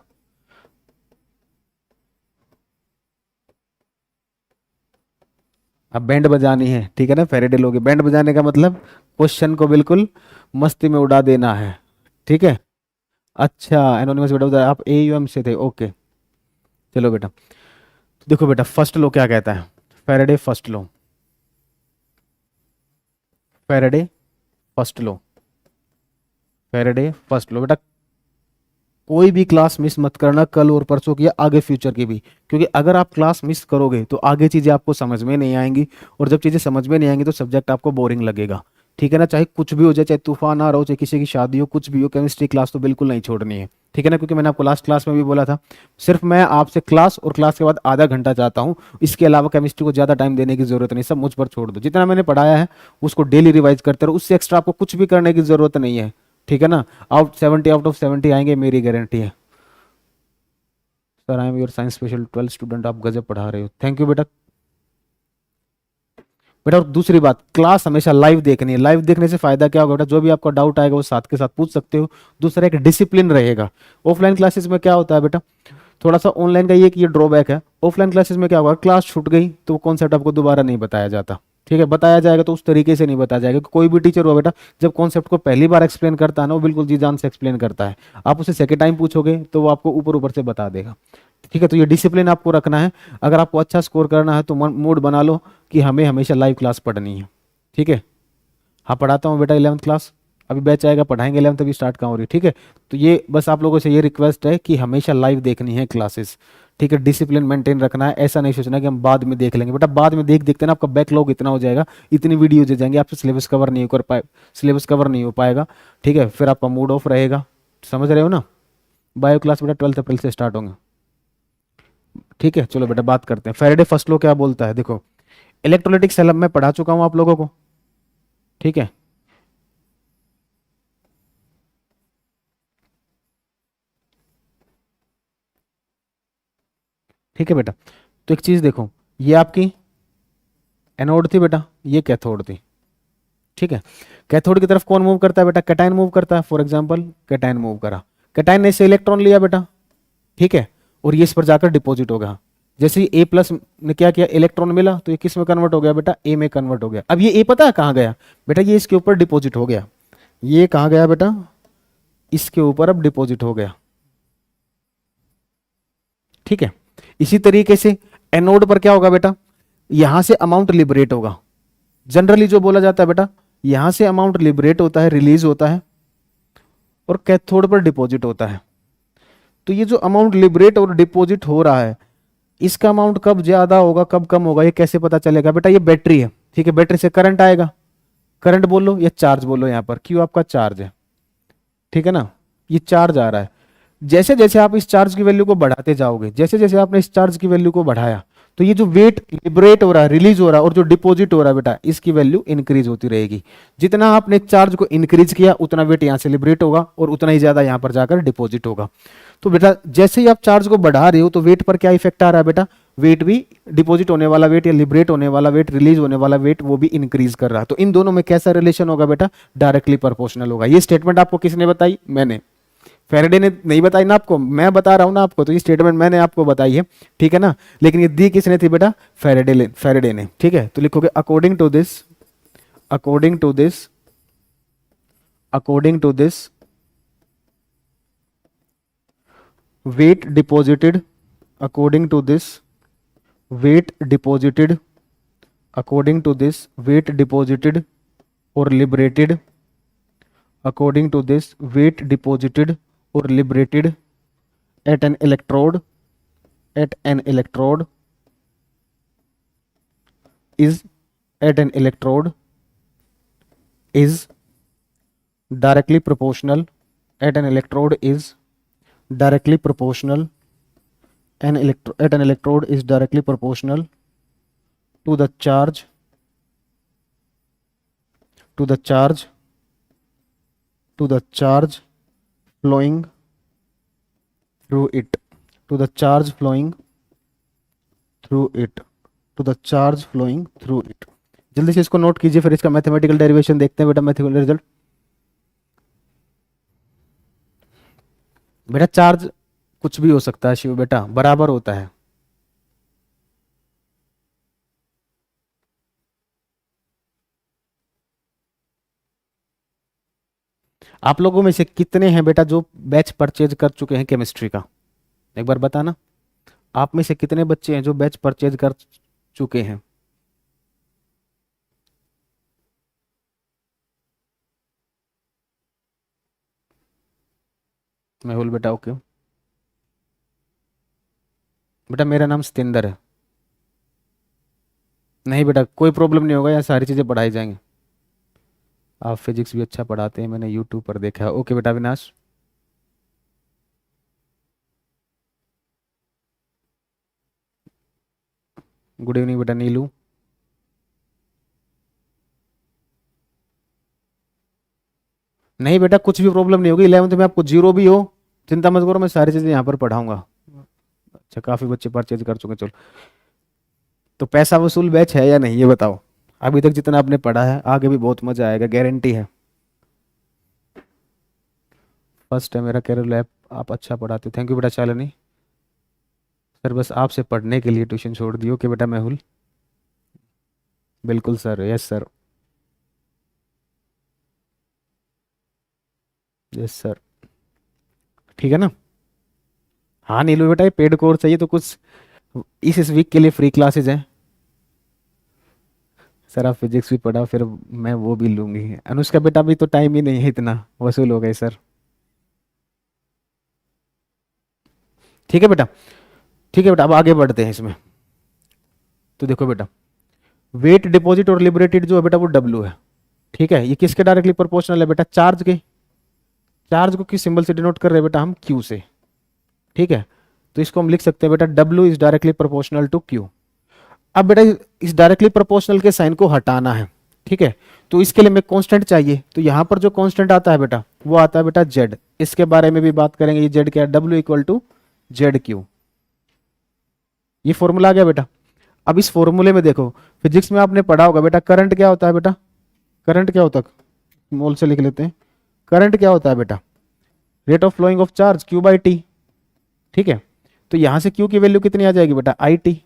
अब बैंड बजानी है, ठीक है ना, फैराडे लॉ की बैंड बजाने का मतलब क्वेश्चन को बिल्कुल मस्ती में उड़ा देना है। ठीक है, अच्छा एनोनिमस बेटा उधर आप AUM से थे, ओके। चलो बेटा, देखो बेटा, फर्स्ट लॉ क्या कहता है, Faraday first law, Faraday first law, Faraday first law बेटा। कोई भी क्लास मिस मत करना, कल और परसों की या आगे फ्यूचर की भी, क्योंकि अगर आप क्लास मिस करोगे तो आगे चीजें आपको समझ में नहीं आएंगी, और जब चीजें समझ में नहीं आएंगी तो सब्जेक्ट आपको बोरिंग लगेगा। ठीक है ना, चाहे कुछ भी हो जाए, चाहे तूफान आ रहा हो, चाहे किसी की शादी हो, कुछ भी हो, केमिस्ट्री क्लास तो बिल्कुल नहीं छोड़नी है। ठीक है ना, क्योंकि मैंने आपको लास्ट क्लास में भी बोला था, सिर्फ मैं आपसे क्लास और क्लास के बाद आधा घंटा चाहता हूँ, इसके अलावा केमिस्ट्री को ज्यादा टाइम देने की जरूरत नहीं, सब मुझ पर छोड़ दो। जितना मैंने पढ़ाया है उसको डेली रिवाइज करते रहो, उससे एक्स्ट्रा आपको कुछ भी करने की जरूरत नहीं है। ठीक है ना, 70 आउट ऑफ 70 आएंगे, मेरी गारंटी है। Sir I am your science special 12 student, आप गजब पढ़ा रहे हो, थैंक यू बेटा। बेटा और दूसरी बात, क्लास हमेशा लाइव देखनी है। लाइव देखने से फायदा क्या होगा बेटा, जो भी आपका डाउट आएगा वो साथ के साथ पूछ सकते हो। दूसरा, एक डिसिप्लिन रहेगा। ऑफलाइन क्लासेस में क्या होता है बेटा, थोड़ा सा ऑनलाइन का ये ड्रॉबैक है। ऑफलाइन क्लासेस में क्या होगा, क्लास छूट गई तो कॉन्सेप्ट आपको दोबारा नहीं बताया जाता। ठीक है, बताया जाएगा तो उस तरीके से नहीं बताया जाएगा। कोई भी टीचर हो बेटा, जब कॉन्सेप्ट को पहली बार एक्सप्लेन करता है ना, वो बिल्कुल जी जान से एक्सप्लेन करता है। आप उसे सेकेंड टाइम पूछोगे तो वो आपको ऊपर ऊपर से बता देगा। ठीक है, तो ये डिसिप्लिन आपको रखना है। अगर आपको अच्छा स्कोर करना है तो मूड बना लो कि हमें हमेशा लाइव क्लास पढ़नी है। ठीक है, हाँ पढ़ाता हूँ बेटा 11th क्लास, अभी बैच आएगा, पढ़ाएंगे 11th, अभी स्टार्ट कहाँ हो रही है। ठीक है, तो ये बस आप लोगों से ये रिक्वेस्ट है कि हमेशा लाइव देखनी है क्लासेस। ठीक है, डिसिप्लिन मेंटेन रखना है, ऐसा नहीं सोचना कि हम बाद में देख लेंगे। बेटा बाद में देखते ना आपका बैकलॉग इतना हो जाएगा, इतनी वीडियो दे जाएंगे, आपसे सिलेबस कवर नहीं कर पाए, सिलेबस कवर नहीं हो पाएगा। ठीक है, फिर आपका मूड ऑफ रहेगा, समझ रहे हो ना। बायो क्लास बेटा 12 अप्रैल से स्टार्ट होंगे। ठीक है, चलो बेटा बात करते हैं, फैराडे फर्स्ट लॉ क्या बोलता है। देखो, इलेक्ट्रोलाइटिक सेल में पढ़ा चुका हूं आप लोगों को। ठीक है, ठीक है बेटा, तो एक चीज देखो, ये आपकी एनोड थी बेटा, ये कैथोड थी। ठीक है, कैथोड की तरफ कौन मूव करता है बेटा, कैटायन मूव करता है। फॉर एग्जांपल कैटायन मूव करा, कैटायन ने इससे इलेक्ट्रॉन लिया बेटा। ठीक है, और ये इस पर जाकर डिपॉजिट होगा। जैसे ही A+ ने क्या किया, इलेक्ट्रॉन मिला, तो ये किस में कन्वर्ट हो गया बेटा, A में कन्वर्ट हो गया। अब ये A पता है कहाँ गया बेटा, ये इसके ऊपर डिपॉजिट हो गया। ये कहाँ गया बेटा, इसके ऊपर अब डिपॉजिट हो गया। ठीक है, इसी तरीके से एनोड पर क्या होगा बेटा, यहां से अमाउंट लिबरेट होगा। जनरली जो बोला जाता है बेटा, यहां से अमाउंट लिबरेट होता है, रिलीज होता है, और कैथोड पर डिपॉजिट होता है। तो ये जो अमाउंट लिबरेट और डिपॉजिट हो रहा है, इसका अमाउंट कब ज्यादा होगा कब कम होगा, ये कैसे पता चलेगा बेटा, ये बैटरी है। ठीक है, बैटरी से करंट आएगा, करंट बोलो या चार्ज बोलो, यहां पर क्यू आपका चार्ज है। ठीक है ना, ये चार्ज आ रहा है। जैसे जैसे आप इस चार्ज की वैल्यू को बढ़ाते जाओगे, जैसे जैसे आपने इस चार्ज की वैल्यू को बढ़ाया, तो ये जो वेट लिबरेट हो रहा है, रिलीज हो रहा है, और जो डिपॉजिट हो रहा है बेटा, इसकी वैल्यू इंक्रीज होती रहेगी। जितना आपने चार्ज को इंक्रीज किया, उतना वेट यहां से लिबरेट होगा और उतना ही ज्यादा यहां पर जाकर डिपॉजिट होगा। तो बेटा जैसे ही आप चार्ज को बढ़ा रहे हो तो वेट पर क्या इफेक्ट आ रहा है बेटा, वेट भी, डिपॉजिट होने वाला वेट या लिबरेट होने वाला वेट, रिलीज होने वाला वेट, वो भी इंक्रीज कर रहा है। तो इन दोनों में कैसा रिलेशन होगा बेटा? डायरेक्टली प्रोपोर्शनल होगा। ये स्टेटमेंट आपको किसने बताई? मैंने। फैराडे ने नहीं बताई ना आपको, मैं बता रहा हूं ना आपको, तो ये स्टेटमेंट मैंने आपको बताई है, ठीक है ना। लेकिन ये दी किसने थी बेटा? फैराडे ने, ठीक है। तो लिखोगे according to this, according to this, according to this weight deposited, according to this weight deposited, according to this weight deposited or liberated, according to this weight deposited or liberated at an electrode, at an electrode is, at an electrode is directly proportional, at an electrode is directly proportional, at an electrode is directly proportional to the charge, to the charge, to the charge flowing through it, to the charge flowing through it, to the charge flowing through it। जल्दी से इसको note कीजिए, फिर इसका mathematical derivation देखते हैं बेटा, mathematical result. बेटा चार्ज कुछ भी हो सकता है शिव बेटा, बराबर होता है। आप लोगों में से कितने हैं बेटा जो बैच परचेज कर चुके हैं केमिस्ट्री का? एक बार बताना, आप में से कितने बच्चे हैं जो बैच परचेज कर चुके हैं? मेहुल बेटा ओके। बेटा मेरा नाम सतेंद्र है। नहीं बेटा कोई प्रॉब्लम नहीं होगा, यहाँ सारी चीज़ें पढ़ाई जाएंगी। आप फिजिक्स भी अच्छा पढ़ाते हैं, मैंने यूट्यूब पर देखा है। ओके बेटा विनाश। गुड इवनिंग बेटा नीलू। नहीं बेटा कुछ भी प्रॉब्लम नहीं होगी, 11th में आपको जीरो भी हो चिंता मत करो, मैं सारी चीज़ें यहाँ पर पढ़ाऊंगा। अच्छा काफ़ी बच्चे परचेज कर चुके हैं, चलो। तो पैसा वसूल बैच है या नहीं ये बताओ? अभी तक जितना आपने पढ़ा है, आगे भी बहुत मजा आएगा, गारंटी है। फर्स्ट है मेरा कैरियर लैब, आप अच्छा पढ़ाते हो, थैंक यू बेटा शालिनी। सर बस आपसे पढ़ने के लिए ट्यूशन छोड़ दियो कि बेटा मेहुल। बिल्कुल sir, yes sir, yes sir, ठीक है ना। हाँ नीलू बेटा, ये पेड कोर्स चाहिए तो कुछ इस वीक के लिए फ्री क्लासेज हैं। सर आप फिजिक्स भी पढ़ा, फिर मैं वो भी लूंगी। अनुष्का बेटा अभी तो टाइम ही नहीं है, इतना वसूल हो गए सर। ठीक है बेटा, ठीक है बेटा, अब आगे बढ़ते हैं इसमें। तो देखो बेटा, वेट डिपॉजिट और लिबरेटेड जो है बेटा वो डब्ल्यू है, ठीक है। ये किसके डायरेक्टली प्रोपोर्शनल है बेटा? चार्ज के। चार्ज को किस सिंबल से डिनोट कर रहे हैं बेटा? हम क्यू से, ठीक है। तो इसको हम लिख सकते हैं बेटा W is directly proportional to Q. अब बेटा इस डायरेक्टली प्रोपोर्शनल के साइन को हटाना है, ठीक है। तो इसके लिए हमें कांस्टेंट चाहिए, तो यहां पर जो कांस्टेंट आता है बेटा वो आता है बेटा जेड। इसके बारे में भी बात करेंगे, ये जेड क्या है? W equal to Z Q. ये फॉर्मूला आ गया बेटा। अब इस फॉर्मूले में देखो, फिजिक्स में आपने पढ़ा होगा बेटा, करंट क्या होता है बेटा? करंट क्या होता है? मोल से लिख लेते हैं। करंट क्या होता है बेटा? Rate of flowing of charge Q by T, ठीक है। तो यहां से क्यू की वैल्यू कितनी आ जाएगी बेटा? I T.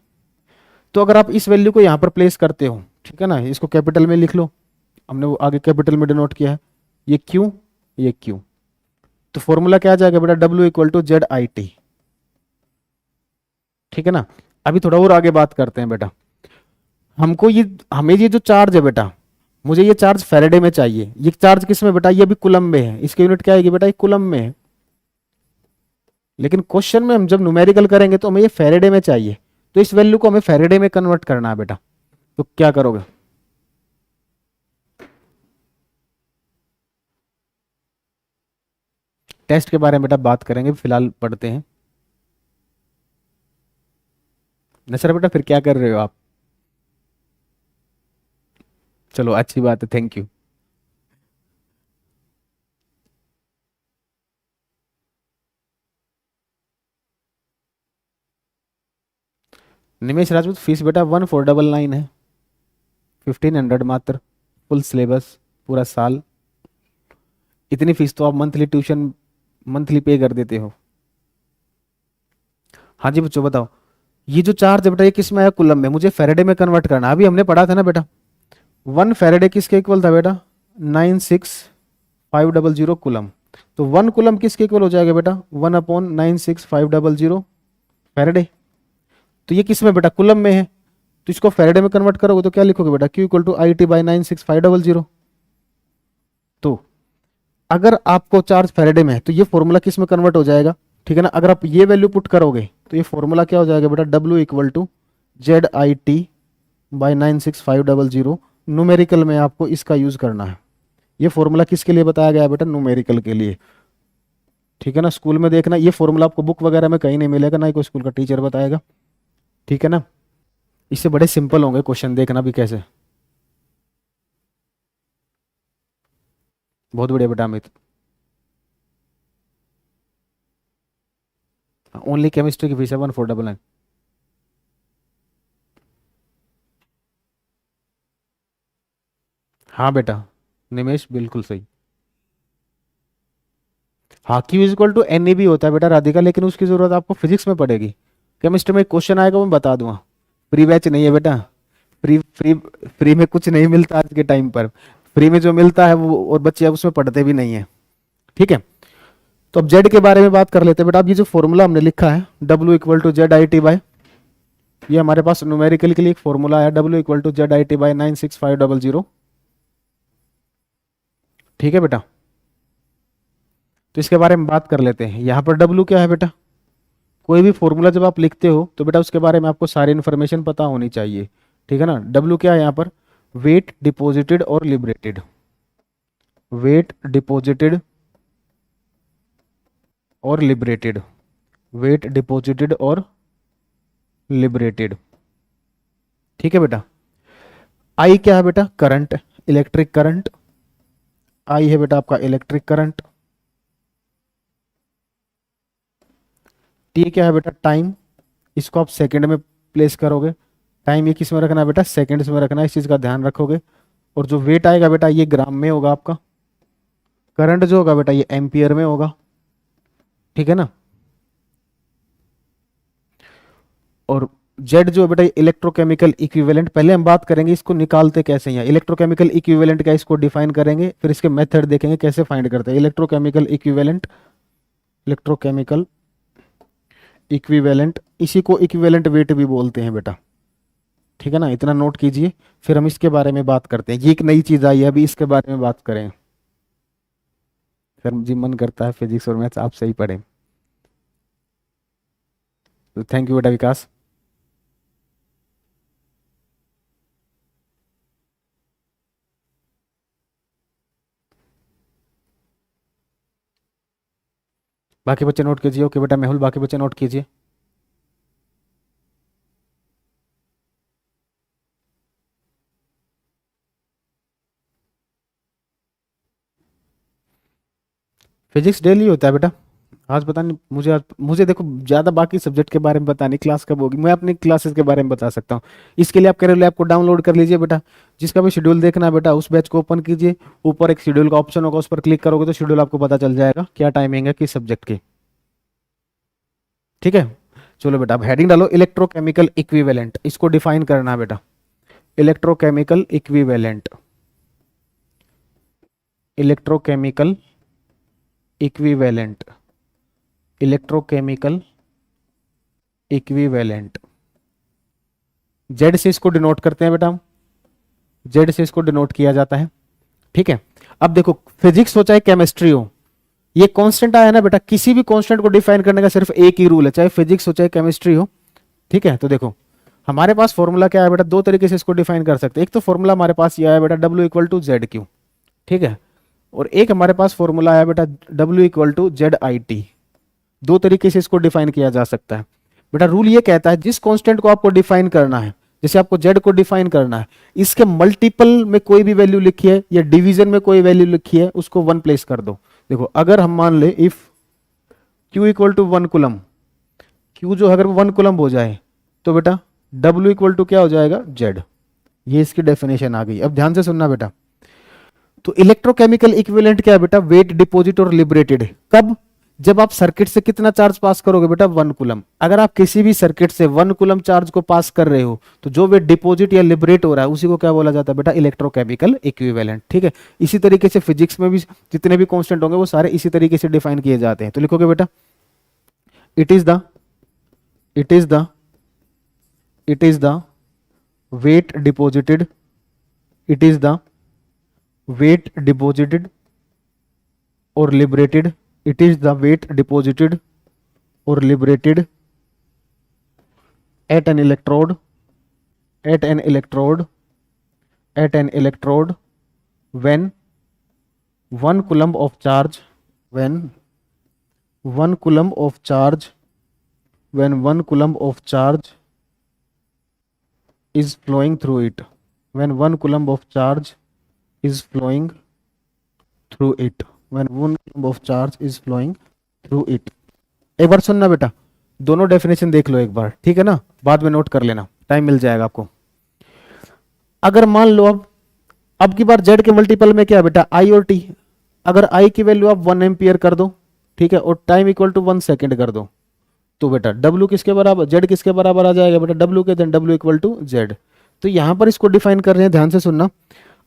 तो अगर आप इस वैल्यू को यहां पर प्लेस करते हो, ठीक है ना, इसको कैपिटल में लिख लो, हमने वो आगे कैपिटल में डिनोट किया है, ये क्यू, ये क्यू। तो फॉर्मूला क्या आ जाएगा बेटा? W equal to Z I T, ठीक है ना। अभी थोड़ा और आगे बात करते हैं बेटा। हमको ये, हमें ये जो चार्ज है बेटा, मुझे ये चार्ज फैराडे में चाहिए। ये चार्ज किस में बेटा? ये भी कूलम में है, इसकी यूनिट क्या आएगी बेटा? ये कूलम में है। लेकिन क्वेश्चन में हम जब न्यूमेरिकल करेंगे तो हमें ये फैराडे में चाहिए, तो इस वैल्यू को हमें फैराडे में कन्वर्ट करना है बेटा। तो क्या करोगे? टेस्ट के बारे में बेटा बात करेंगे, फिलहाल पढ़ते हैं। नसर बेटा फिर क्या कर रहे हो आप? चलो अच्छी बात है, thank you. Nimesh Rajput fees बेटा 1499 है, 1500 मात्र, फुल सिलेबस पूरा साल। इतनी फीस तो आप मंथली ट्यूशन मंथली पे कर देते हो। हाँ जी बच्चों बताओ, ये जो चार्ज है बेटा ये किस में है, कूलम में, मुझे फैराडे में कन्वर्ट करना है। अभी हमने पढ़ा था ना बेटा, 1 फैराडे किसके इक्वल था बेटा, 96500 कूलम। तो 1 कूलम किसके इक्वल हो जाएगा बेटा, 1/96500 फैराडे। तो ये किस में बेटा, कूलम में है, तो इसको फैराडे में कन्वर्ट करोगे तो क्या लिखोगे बेटा, Q इक्वल टू IT/96500। तो अगर आपको चार्ज फैराडे में है तो ये फॉर्मूला किस में कन्वर्ट हो जाएगा, ठीक है ना। अगर आप ये वैल्यू पुट करोगे तो ये फॉर्मूला क्या हो जाएगा बेटा, W equal to ZIT/96500। Numerical में आपको इसका यूज करना है। ये फॉर्मूला किसके लिए बताया गया है बेटा, न्यूमेरिकल के लिए, ठीक है ना। स्कूल में देखना ये फॉर्मूला आपको बुक वगैरह में कहीं नहीं मिलेगा, ना ही कोई स्कूल का टीचर बताएगा, ठीक है ना। इससे बड़े सिंपल होंगे क्वेश्चन, देखना भी कैसे। बहुत बढ़िया बेटा अमित। ओनली केमिस्ट्री की फीस है 1499। हाँ बेटा निमेश बिल्कुल सही। हाँ Q इक्वल टू एन भी होता है बेटा राधिका, लेकिन उसकी जरूरत आपको फिजिक्स में पड़ेगी। केमिस्ट्री में एक क्वेश्चन आएगा वो मैं बता दूंगा। फ्री बैच नहीं है बेटा, फ्री फ्री फ्री में कुछ नहीं मिलता आज के टाइम पर। फ्री में जो मिलता है वो और बच्चे अब उसमें पढ़ते भी नहीं है, ठीक है। तो अब जेड के बारे में बात कर लेते हैं बेटा। अब ये जो फॉर्मूला हमने लिखा है W इक्वल टू ZIT/, ये हमारे पास न्यूमेरिकल के लिए एक फॉर्मूला है, W इक्वल टू ZIT/96500, ठीक है बेटा। तो इसके बारे में बात कर लेते हैं। यहाँ पर W क्या है बेटा, कोई भी फॉर्मूला जब आप लिखते हो तो बेटा उसके बारे में आपको सारी इन्फॉर्मेशन पता होनी चाहिए, ठीक है ना। W क्या है यहाँ पर, वेट डिपॉजिटेड और लिबरेटेड, वेट डिपॉजिटेड और लिबरेटेड, वेट डिपॉजिटेड और लिबरेटेड, ठीक है बेटा। I क्या है बेटा, करंट, इलेक्ट्रिक करंट, I है बेटा आपका इलेक्ट्रिक करंट। T क्या है बेटा, टाइम, इसको आप सेकंड में प्लेस करोगे। टाइम ये किस में रखना है बेटा, सेकंड्स में रखना है, इस चीज का ध्यान रखोगे। और जो वेट आएगा बेटा ये ग्राम में होगा आपका। करंट जो होगा बेटा ये एम्पियर में होगा, ठीक है ना। और जेड जो है बेटा इलेक्ट्रोकेमिकल इक्विवेलेंट, पहले हम बात करेंगे इसको निकालते कैसे हैं। इलेक्ट्रोकेमिकल इक्विवेलेंट का इसको डिफाइन करेंगे, फिर इसके मेथड देखेंगे कैसे फाइंड करते हैं। इलेक्ट्रोकेमिकल इक्विवेलेंट, इलेक्ट्रोकेमिकल इक्विवेलेंट, इसी को इक्विवेलेंट वेट भी बोलते हैं बेटा, ठीक है ना। इतना नोट कीजिए, फिर हम इसके बारे में बात करते हैं। ये एक नई चीज आई है, अभी इसके बारे में बात करें। फिर जी मन करता है फिजिक्स और मैथ्स आप सही पढ़ें। तो थैंक यू बेटा विकास। बाकी बच्चे नोट कीजिए। ओके बेटा मेहुल, बाकी बच्चे नोट कीजिए। फिजिक्स डेली होता है बेटा। आज पता नहीं मुझे, मुझे देखो ज़्यादा बाकी सब्जेक्ट के बारे में पता नहीं, क्लास कब होगी। मैं अपनी क्लासेस के बारे में बता सकता हूँ। इसके लिए आप करेलो ऐप को डाउनलोड कर लीजिए बेटा। जिसका भी शेड्यूल देखना है बेटा उस बैच को ओपन कीजिए, ऊपर एक शेड्यूल का ऑप्शन होगा, उस पर क्लिक करोगे तो शेड्यूल आपको पता चल जाएगा क्या टाइमिंग है किस सब्जेक्ट की, ठीक है। चलो बेटा अब हेडिंग डालो, इलेक्ट्रोकेमिकल इक्विवेलेंट, इसको डिफाइन करना है बेटा। Electrochemical equivalent, electrochemical equivalent, electrochemical equivalent, Z से इसको डिनोट करते हैं बेटा हम, जेड से इसको डिनोट किया जाता है, ठीक है। अब देखो फिजिक्स हो चाहे केमिस्ट्री हो, ये कांस्टेंट आया ना बेटा, किसी भी कांस्टेंट को डिफाइन करने का सिर्फ एक ही रूल है, चाहे फिजिक्स हो चाहे केमिस्ट्री हो, ठीक है। तो देखो हमारे पास फॉर्मूला क्या है बेटा, दो तरीके से इसको डिफाइन कर सकते हैं। एक तो फॉर्मूला हमारे पास ये आया बेटा W equal to Z Q, ठीक है। और एक हमारे पास फॉर्मूला आया बेटा W इक्वल टू ZIT। दो तरीके से इसको डिफाइन किया जा सकता है बेटा। रूल ये कहता है जिस कांस्टेंट को आपको डिफाइन करना है, जैसे आपको जेड को डिफाइन करना है, इसके मल्टीपल में कोई भी वैल्यू लिखी है या डिवीजन में कोई वैल्यू लिखी है उसको वन प्लेस कर दो। देखो अगर हम मान ले if Q equal to 1 coulomb, Q जो अगर 1 कूलम हो जाए तो बेटा W इक्वल टू क्या हो जाएगा, Z। ये इसकी डेफिनेशन आ गई। अब ध्यान से सुनना बेटा, तो इलेक्ट्रोकेमिकल इक्विवेलेंट क्या है बेटा, वेट, डिपॉजिट और लिबरेटेड। कब, जब आप सर्किट से कितना चार्ज पास करोगे बेटा, 1 कूलम। अगर आप किसी भी सर्किट से 1 कूलम चार्ज को पास कर रहे हो तो जो वेट डिपॉजिट या लिबरेट हो रहा है उसी को क्या बोला जाता है बेटा, इलेक्ट्रोकेमिकल इक्विवेलेंट। ठीक है, इसी तरीके से फिजिक्स में भी जितने भी कांस्टेंट होंगे वो सारे इसी तरीके से डिफाइन किए जाते हैं। तो लिखोगे बेटा, it is the it is the it is the weight deposited it is the weight deposited or liberated it is the weight deposited or liberated at an electrode at an electrode at an electrode when 1 coulomb of charge when 1 coulomb of charge when 1 coulomb of charge is flowing through it when 1 coulomb of charge is flowing through it when 1 coulomb of charge is flowing through it। एक बार सुनना बेटा, दोनों definition देख लो एक बार, ठीक है ना, बाद में नोट कर लेना, टाइम मिल जाएगा आपको। अगर मान लो अब की बार जेड के मल्टीपल में क्या है बेटा, आई और टी। अगर आई की वैल्यू आप 1 एम्पियर कर दो, ठीक है, और टाइम इक्वल टू 1 सेकेंड कर दो, तो बेटा डब्ल्यू किसके बराबर, जेड किसके बराबर आ जाएगा बेटा, डब्ल्यू के, then W equal to Z. तो यहां पर इसको डिफाइन कर रहे हैं, ध्यान से सुनना।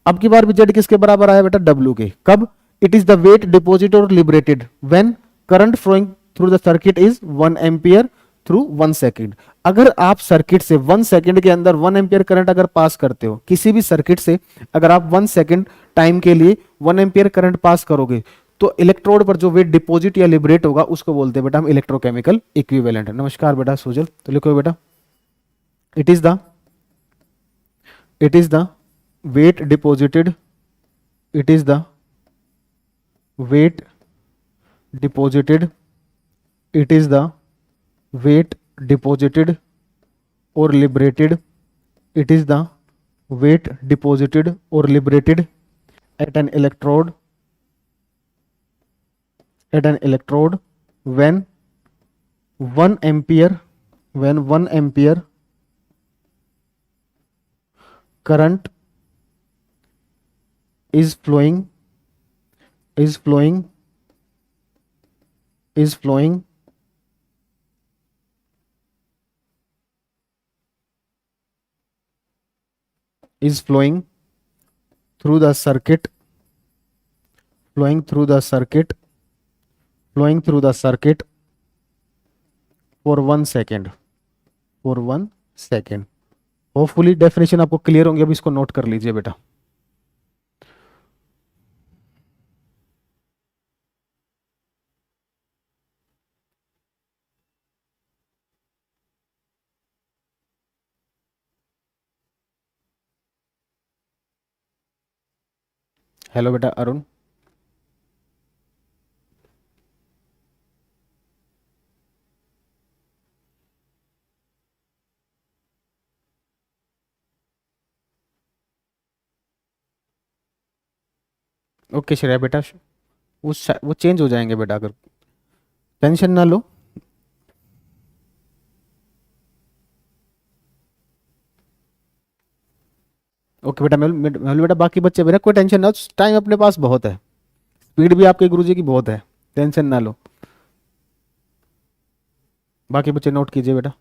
अब की बार भी जेड किसके बराबर आया बेटा, डब्ल्यू के। कब, it is the weight deposit और liberated when current flowing through the circuit is 1 ampere through 1 second. अगर आप सर्किट से 1 सेकेंड के अंदर 1 एम्पियर करंट अगर पास करते हो, किसी भी सर्किट से अगर आप 1 सेकेंड टाइम के लिए 1 एम्पियर करंट पास करोगे, तो इलेक्ट्रोड पर जो वेट डिपॉजिट या लिबरेट होगा उसको बोलते हैं बेटा हम इलेक्ट्रोकेमिकल इक्विवेलेंट। नमस्कार बेटा सुजल, तो लिखो बेटा, it is the weight deposited it is the weight deposited it is the weight deposited or liberated it is the weight deposited or liberated at an electrode when 1 ampere current is flowing through the circuit for 1 second hopefully definition आपको clear होंगे। अब इसको note कर लीजिए बेटा। Hello बेटा Arun, okay Shreya बेटा, वो चेंज हो जाएंगे बेटा, अगर टेंशन ना लो। ओके बेटा, मैं बेटा बाकी बच्चे बेटा कोई टेंशन ना हो, टाइम अपने पास बहुत है, स्पीड भी आपके गुरुजी की बहुत है, टेंशन ना लो। बाकी बच्चे नोट कीजिए बेटा।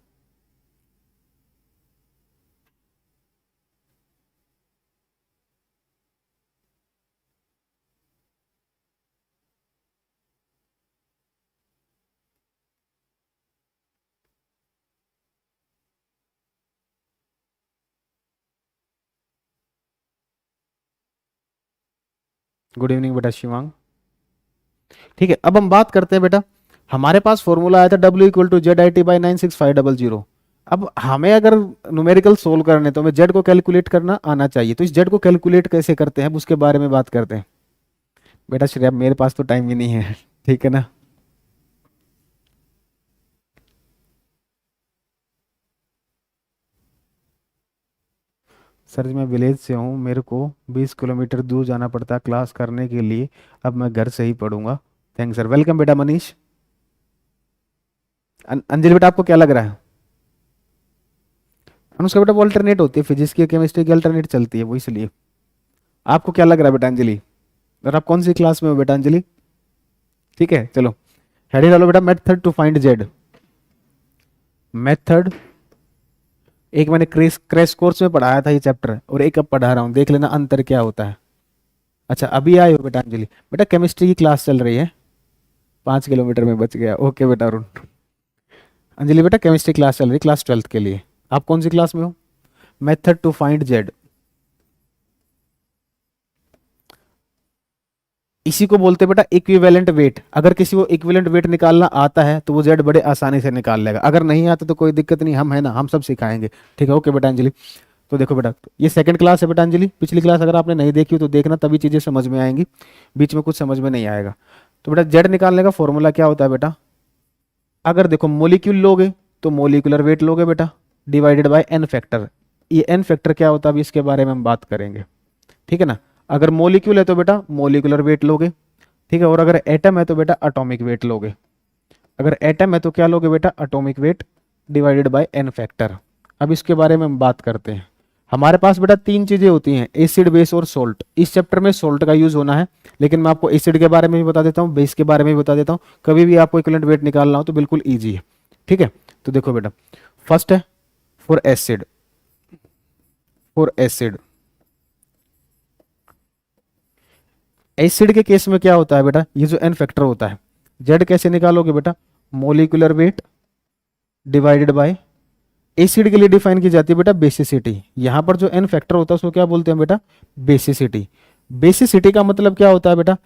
गुड इवनिंग बेटा शिवांग। ठीक है, अब हम बात करते हैं बेटा, हमारे पास फॉर्मूला आया था W equal to Z I T by 96500। अब हमें अगर न्यूमेरिकल सोल्व करने तो हमें जेड को कैलकुलेट करना आना चाहिए। तो इस जेड को कैलकुलेट कैसे करते हैं उसके बारे में बात करते हैं बेटा। श्रेया मेरे पास तो टाइम ही नहीं है, ठीक है ना। सर जी मैं विलेज से हूँ, मेरे को 20 किलोमीटर दूर जाना पड़ता है क्लास करने के लिए, अब मैं घर से ही पढ़ूंगा। थैंक सर, वेलकम बेटा मनीष। अंजलि बेटा आपको क्या लग रहा है, अनुष्का बेटा वो अल्टरनेट होती है, फिजिक्स की केमिस्ट्री की अल्टरनेट चलती है वो, इसलिए। आपको क्या लग रहा है बेटा अंजलि, और आप कौन सी क्लास में हो बेटा अंजलि? ठीक है चलो, हेडिंग डालो बेटा, method to find Z. Method, एक मैंने क्रैश कोर्स में पढ़ाया था ये चैप्टर, और एक अब पढ़ा रहा हूँ, देख लेना अंतर क्या होता है। अच्छा अभी आए हो बेटा अंजलि, बेटा केमिस्ट्री की क्लास चल रही है, 5 किलोमीटर में बच गया, ओके बेटा अरुण। अंजलि बेटा केमिस्ट्री क्लास चल रही है, क्लास 12th के लिए। आप कौन सी क्लास में हो? मेथड टू फाइंड जेड, इसी को बोलते हैं बेटा इक्विवेलेंट वेट। अगर किसी को इक्विवेलेंट वेट निकालना आता है तो वो जेड बड़े आसानी से निकाल लेगा, अगर नहीं आता तो कोई दिक्कत नहीं, हम है ना, हम सब सिखाएंगे। ठीक है ओके बेटा अंजलि। तो देखो बेटा ये सेकंड क्लास है बेटा अंजलि, पिछली क्लास अगर आपने नहीं देखी हो तो देखना, तभी चीजें समझ में आएंगी, बीच में कुछ समझ में नहीं आएगा। तो बेटा जेड निकालने का फॉर्मूला क्या होता है बेटा, अगर देखो मोलिक्यूल लोगे तो मोलिकुलर वेट लोगे बेटा, डिवाइडेड बाय एन फैक्टर। ये एन फैक्टर क्या होता है अभी इसके बारे में हम बात करेंगे, ठीक है ना। अगर मोलिक्यूल है तो बेटा मोलिकुलर वेट लोगे, ठीक है, और अगर एटम है तो बेटा एटॉमिक वेट लोगे। अगर एटम है तो क्या लोगे बेटा, atomic weight divided by N factor. अब इसके बारे में हम बात करते हैं। हमारे पास बेटा 3 चीजें होती हैं, एसिड बेस और सोल्ट। इस चैप्टर में सोल्ट का यूज होना है, लेकिन मैं आपको एसिड के बारे में भी बता देता हूँ, बेस के बारे में भी बता देता हूँ। कभी भी आपको इक्विवेलेंट वेट निकालना हो तो बिल्कुल ईजी है, ठीक है। तो देखो बेटा फर्स्ट है for acid, for acid, acid के केस में क्या होता है बेटा, ये जो एन फैक्टर होता है, जेड कैसे निकालोगे बेटा, molecular weight divided bye, acid के लिए डिफाइन की जाती है बेटा बेसिसिटी। यहां पर जो एन फैक्टर होता है उसको क्या बोलते हैं बेटा, बेसिसिटी। बेसिसिटी का मतलब क्या होता है बेटा,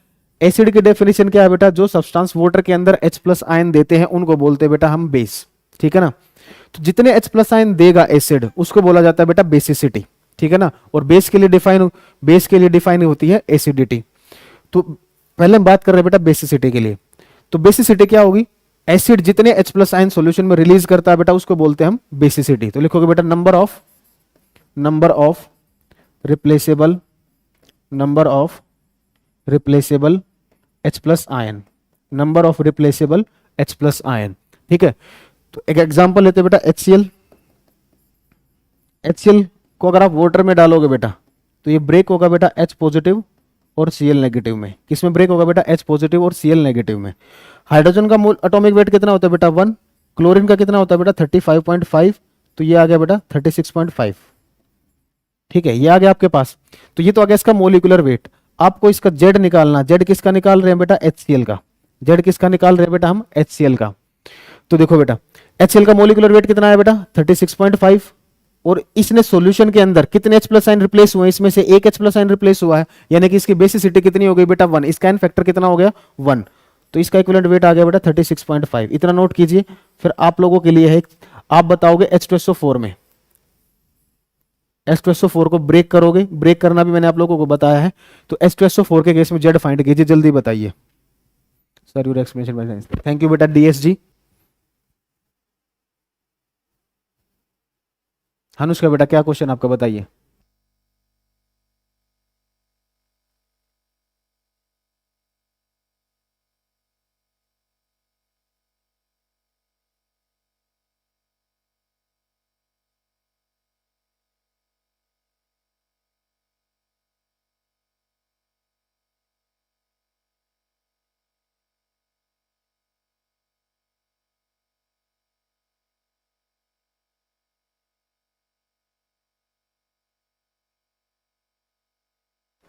एसिड की डेफिनेशन क्या है बेटा, जो सब्सटेंस वाटर के अंदर H प्लस आयन देते हैं उनको बोलते हैं बेटा हम बेस, ठीक है ना। तो जितने H प्लस आयन देगा एसिड उसको बोला जाता है बेटा बेसिसिटी, ठीक है ना। और बेस के लिए डिफाइन होती है एसिडिटी। तो पहले हम बात कर रहे हैं बेटा बेसिसिटी के लिए। तो बेसिसिटी क्या होगी, एसिड जितने H प्लस आयन सॉल्यूशन में रिलीज करता है बेटा उसको बोलते हैं हम बेसिसिटी। तो लिखोगे बेटा number of replaceable, number of replaceable H plus ion, number of replaceable H plus ion, ठीक है। तो एक एग्जांपल लेते हैं बेटा HCl। HCl को अगर आप वाटर में डालोगे बेटा तो ये ब्रेक होगा बेटा H पॉजिटिव और Cl नेगेटिव में। किसमें ब्रेक होगा बेटा, H पॉजिटिव और Cl नेगेटिव में। हाइड्रोजन का मोल एटॉमिक वेट कितना होता है बेटा 1, क्लोरीन का कितना होता है बेटा 35.5, तो ये आ गया बेटा 36.5, ठीक है, ये आ गया आपके पास। तो ये तो आ गया इसका मोलिकुलर वेट। आपको इसका जेड निकालना, जेड किसका निकाल रहे हैं बेटा, HCl का। जेड किसका निकाल रहे हैं बेटा हम, HCl का। तो देखो बेटा HCl का मोलिकुलर वेट कितना है बेटा 36.5, और इसने सॉल्यूशन के अंदर कितने H प्लस आयन रिप्लेस हुए, इसमें से एक H प्लस आयन रिप्लेस हुआ है, यानी कि इसकी बेसिसिटी कितनी हो गई बेटा 1, इसका एन फैक्टर कितना हो गया 1, तो इसका इक्विवेलेंट वेट आ गया बेटा 36.5। इतना नोट कीजिए। फिर आप लोगों के लिए है, आप बताओगे H2SO4 में, H2SO4 को ब्रेक करोगे, ब्रेक करना भी मैंने आप लोगों को बताया है। तो H2SO4 के केस में जेड फाइंड कीजिए, जल्दी बताइए। Sir your explanation, thank you बेटा DSG। अनुष्का बेटा क्या क्वेश्चन आपका बताइए।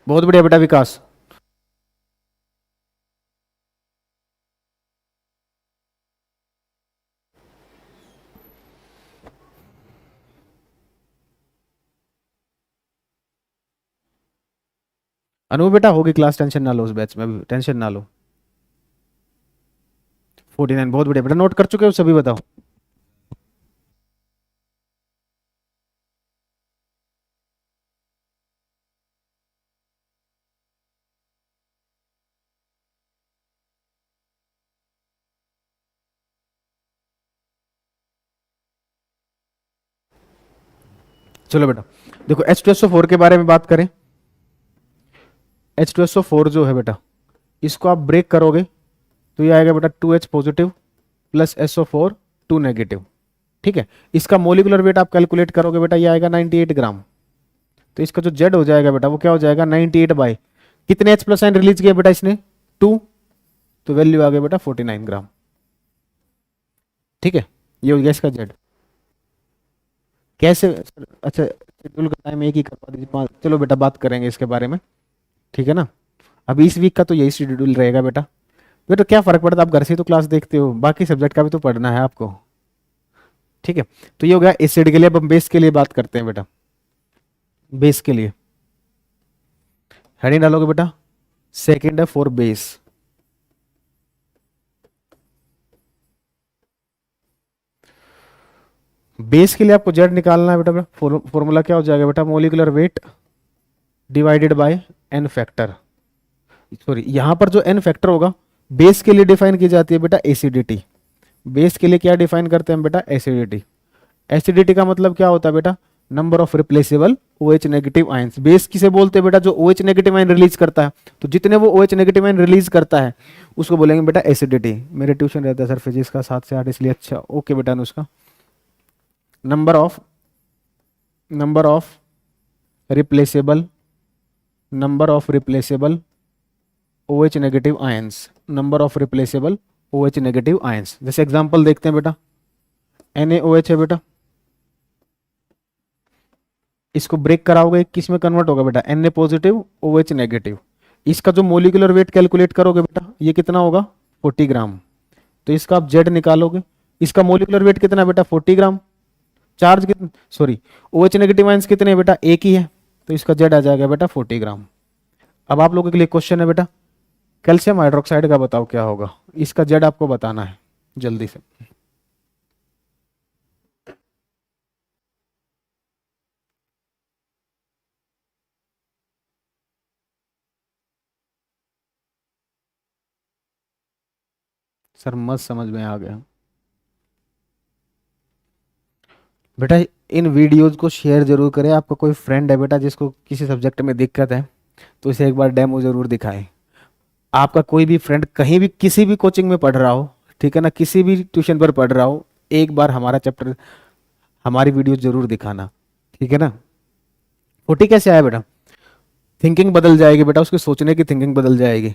बहुत बढ़िया बेटा विकास। अनु बेटा होगी क्लास, टेंशन ना लो, उस बैच में भी टेंशन ना लो। 49, बहुत बढ़िया बेटा, नोट कर चुके हो सभी, बताओ। चलो बेटा देखो H2SO4 के बारे में बात करें। H2SO4 जो है बेटा, इसको आप ब्रेक करोगे तो ये आएगा बेटा 2H positive plus SO4 2 negative, ठीक है। इसका मोलिकुलर वेट आप कैलकुलेट करोगे बेटा, ये आएगा 98 ग्राम। तो इसका जो जेड हो जाएगा बेटा वो क्या हो जाएगा 98 बाई कितने H प्लस आयन रिलीज किया बेटा इसने 2, तो वैल्यू आ गया बेटा 49 ग्राम। ठीक है, ये हो गया इसका जेड। कैसे, अच्छा शेड्यूल का टाइम एक ही करवा दीजिए 5, चलो बेटा बात करेंगे इसके बारे में, ठीक है ना। अभी इस वीक का तो यही शेड्यूल रहेगा बेटा। बेटा क्या फर्क पड़ता है, आप घर से तो क्लास देखते हो, बाकी सब्जेक्ट का भी तो पढ़ना है आपको। ठीक है, तो ये हो गया एसिड के लिए। अब हम बेस के लिए बात करते हैं बेटा। बेस के लिए हेडिंग डालोगे बेटा, सेकेंड है फॉर बेस। बेस के लिए आपको जेड निकालना है बेटा। फॉर्मूला क्या हो जाएगा बेटा, molecular weight divided by N factor. Sorry, यहां पर जो एन फैक्टर होगा बेस के लिए डिफाइन की जाती है बेटा एसिडिटी। बेस के लिए क्या डिफाइन करते हैं बेटा, एसिडिटी। एसिडिटी का मतलब क्या होता है बेटा, number of replaceable OH negative ions. Base किसे बोलते हैं बेटा, जो OH नेगेटिव आयन रिलीज करता है। तो जितने वो OH नेगेटिव आयन रिलीज करता है उसको बोलेंगे बेटा एसिडिटी। मेरे ट्यूशन रहता है सर फिजिक्स का 7 से 8, इसलिए अच्छा ओके बेटा Anushka. Number of replaceable OH negative ions, number of replaceable OH negative ions. जैसे एग्जांपल देखते हैं बेटा, NaOH है बेटा, इसको ब्रेक कराओगे किस में कन्वर्ट होगा बेटा, Na पॉजिटिव OH नेगेटिव। इसका जो मोलिकुलर वेट कैलकुलेट करोगे बेटा ये कितना होगा 40 ग्राम। तो इसका आप जेड निकालोगे, इसका मोलिकुलर वेट कितना है बेटा 40 ग्राम। चार्ज कितना, सॉरी OH नेगेटिव आयंस कितने हैं बेटा, एक ही है, तो इसका जेड आ जाएगा बेटा 40 ग्राम। अब आप लोगों के लिए क्वेश्चन है बेटा, कैल्शियम हाइड्रोक्साइड का बताओ क्या होगा, इसका जेड आपको बताना है जल्दी से। सर मस्त समझ में आ गया बेटा। इन वीडियोस को शेयर जरूर करें। आपका कोई फ्रेंड है बेटा जिसको किसी सब्जेक्ट में दिक्कत है तो इसे एक बार डेमो जरूर दिखाएं। आपका कोई भी फ्रेंड कहीं भी किसी भी कोचिंग में पढ़ रहा हो, ठीक है ना, किसी भी ट्यूशन पर पढ़ रहा हो, एक बार हमारा चैप्टर, हमारी वीडियो जरूर दिखाना, ठीक है ना। 40 कैसे आया बेटा, थिंकिंग बदल जाएगी बेटा, उसकी सोचने की थिंकिंग बदल जाएगी।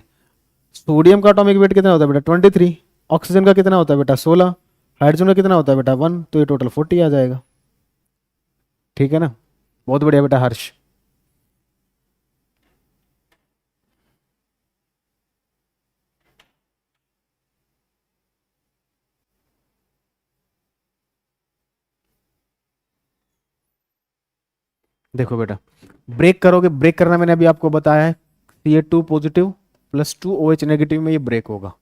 सोडियम का एटॉमिक वेट कितना होता है बेटा 23, ऑक्सीजन का कितना होता है बेटा 16, हाइड्रोजन का कितना होता है बेटा 1, तो ये टोटल 40 आ जाएगा। ठीक है ना, बहुत बढ़िया बेटा हर्ष। देखो बेटा, ब्रेक करोगे, ब्रेक करना मैंने अभी आपको बताया है, Ca2 positive plus 2 OH negative में ये ब्रेक होगा।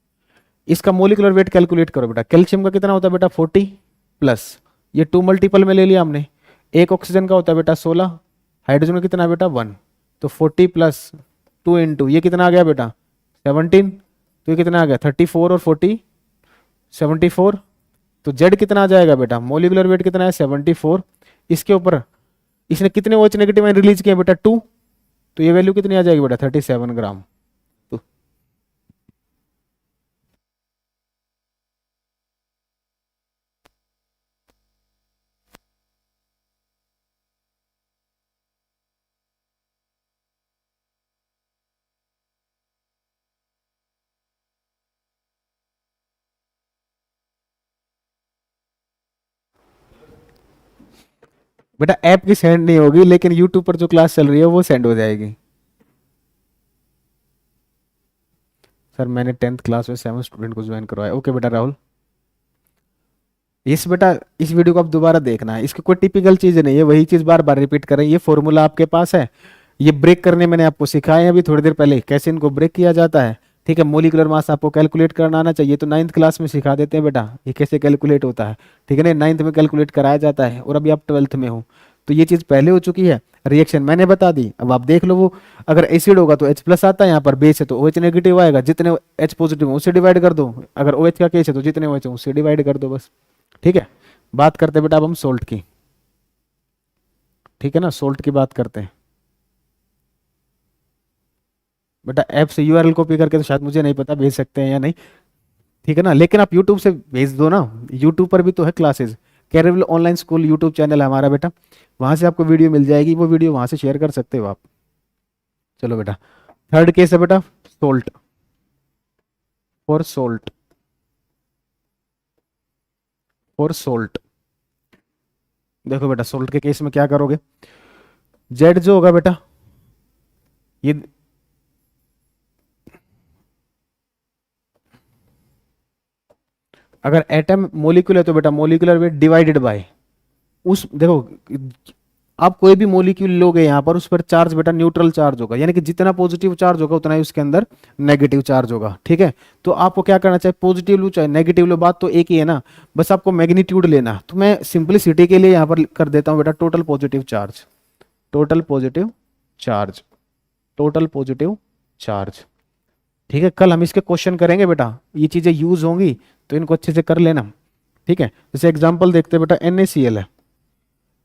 इसका मोलिकुलर वेट कैलकुलेट करो बेटा। कैल्शियम का कितना होता है बेटा 40 प्लस ये 2 मल्टीपल में ले लिया हमने, एक ऑक्सीजन का होता है बेटा 16, हाइड्रोजन का कितना है बेटा 1, तो 40 प्लस 2 इंटू ये कितना आ गया बेटा 17, तो ये कितना आ गया 34 और 40 74। तो जेड कितना आ जाएगा बेटा, मोलिकुलर वेट कितना है 74। इसके ऊपर इसने कितने OH नेगेटिव आयन रिलीज किए बेटा 2, तो ये वैल्यू कितनी आ जाएगी बेटा 37 ग्राम। तो बेटा ऐप की सेंड नहीं होगी, लेकिन यूट्यूब पर जो क्लास चल रही है वो सेंड हो जाएगी। सर मैंने 10th क्लास में 7 स्टूडेंट को ज्वाइन करवाया। ओके बेटा राहुल, इस बेटा इस वीडियो को आप दोबारा देखना है, इसकी कोई टिपिकल चीज नहीं है, वही चीज बार बार रिपीट करें। ये फॉर्मूला आपके पास है, ये ब्रेक करने मैंने आपको सिखाए हैं अभी थोड़ी देर पहले कैसे इनको ब्रेक किया जाता है। ठीक है, मोलिकुलर मास आपको कैलकुलेट करना आना चाहिए, तो 9th क्लास में सिखा देते हैं बेटा ये कैसे कैलकुलेट होता है। ठीक है ना, 9th में कैलकुलेट कराया जाता है, और अभी आप 12th में हो तो ये चीज पहले हो चुकी है। रिएक्शन मैंने बता दी, अब आप देख लो। वो अगर एसिड होगा तो H प्लस आता है, यहाँ पर बेस है तो OH नेगेटिव आएगा, जितने H पॉजिटिव है उससे डिवाइड कर दो, अगर OH का केस है तो जितने OH है उससे डिवाइड कर दो बस। ठीक है, बात करते हैं बेटा अब हम सोल्ट की। ठीक है ना, सोल्ट की बात करते हैं बेटा। ऐप से URL कॉपी करके तो शायद मुझे नहीं पता भेज सकते हैं या नहीं, ठीक है ना, लेकिन आप यूट्यूब से भेज दो ना, यूट्यूब पर भी तो है classes, career online school YouTube channel है हमारा बेटा, वहां से आपको वीडियो मिल जाएगी, वो वीडियो वहां से शेयर कर सकते हो आप। चलो बेटा, थर्ड केस है बेटा salt, for salt, for salt. देखो बेटा सोल्ट के केस में क्या करोगे, जेड जो होगा बेटा, ये अगर एटम मोलिक्यूल है तो बेटा मोलिकुलर वेट डिवाइडेड बाय उस, देखो आप कोई भी मोलिक्यूल लोगे यहाँ पर, उस पर चार्ज बेटा न्यूट्रल चार्ज होगा, यानी कि जितना पॉजिटिव चार्ज होगा उतना ही उसके अंदर नेगेटिव चार्ज होगा, ठीक है। तो आपको क्या करना चाहिए, पॉजिटिव लो चाहे नेगेटिव लो, बात तो एक ही है ना, बस आपको मैग्नीट्यूड लेना। तो मैं सिंपलिसिटी के लिए यहाँ पर कर देता हूँ बेटा total positive charge, total positive charge, total positive charge, ठीक है। कल हम इसके क्वेश्चन करेंगे बेटा, ये चीजें यूज होंगी तो इनको अच्छे से कर लेना, ठीक है। जैसे एग्जांपल देखते हैं बेटा, NaCl है,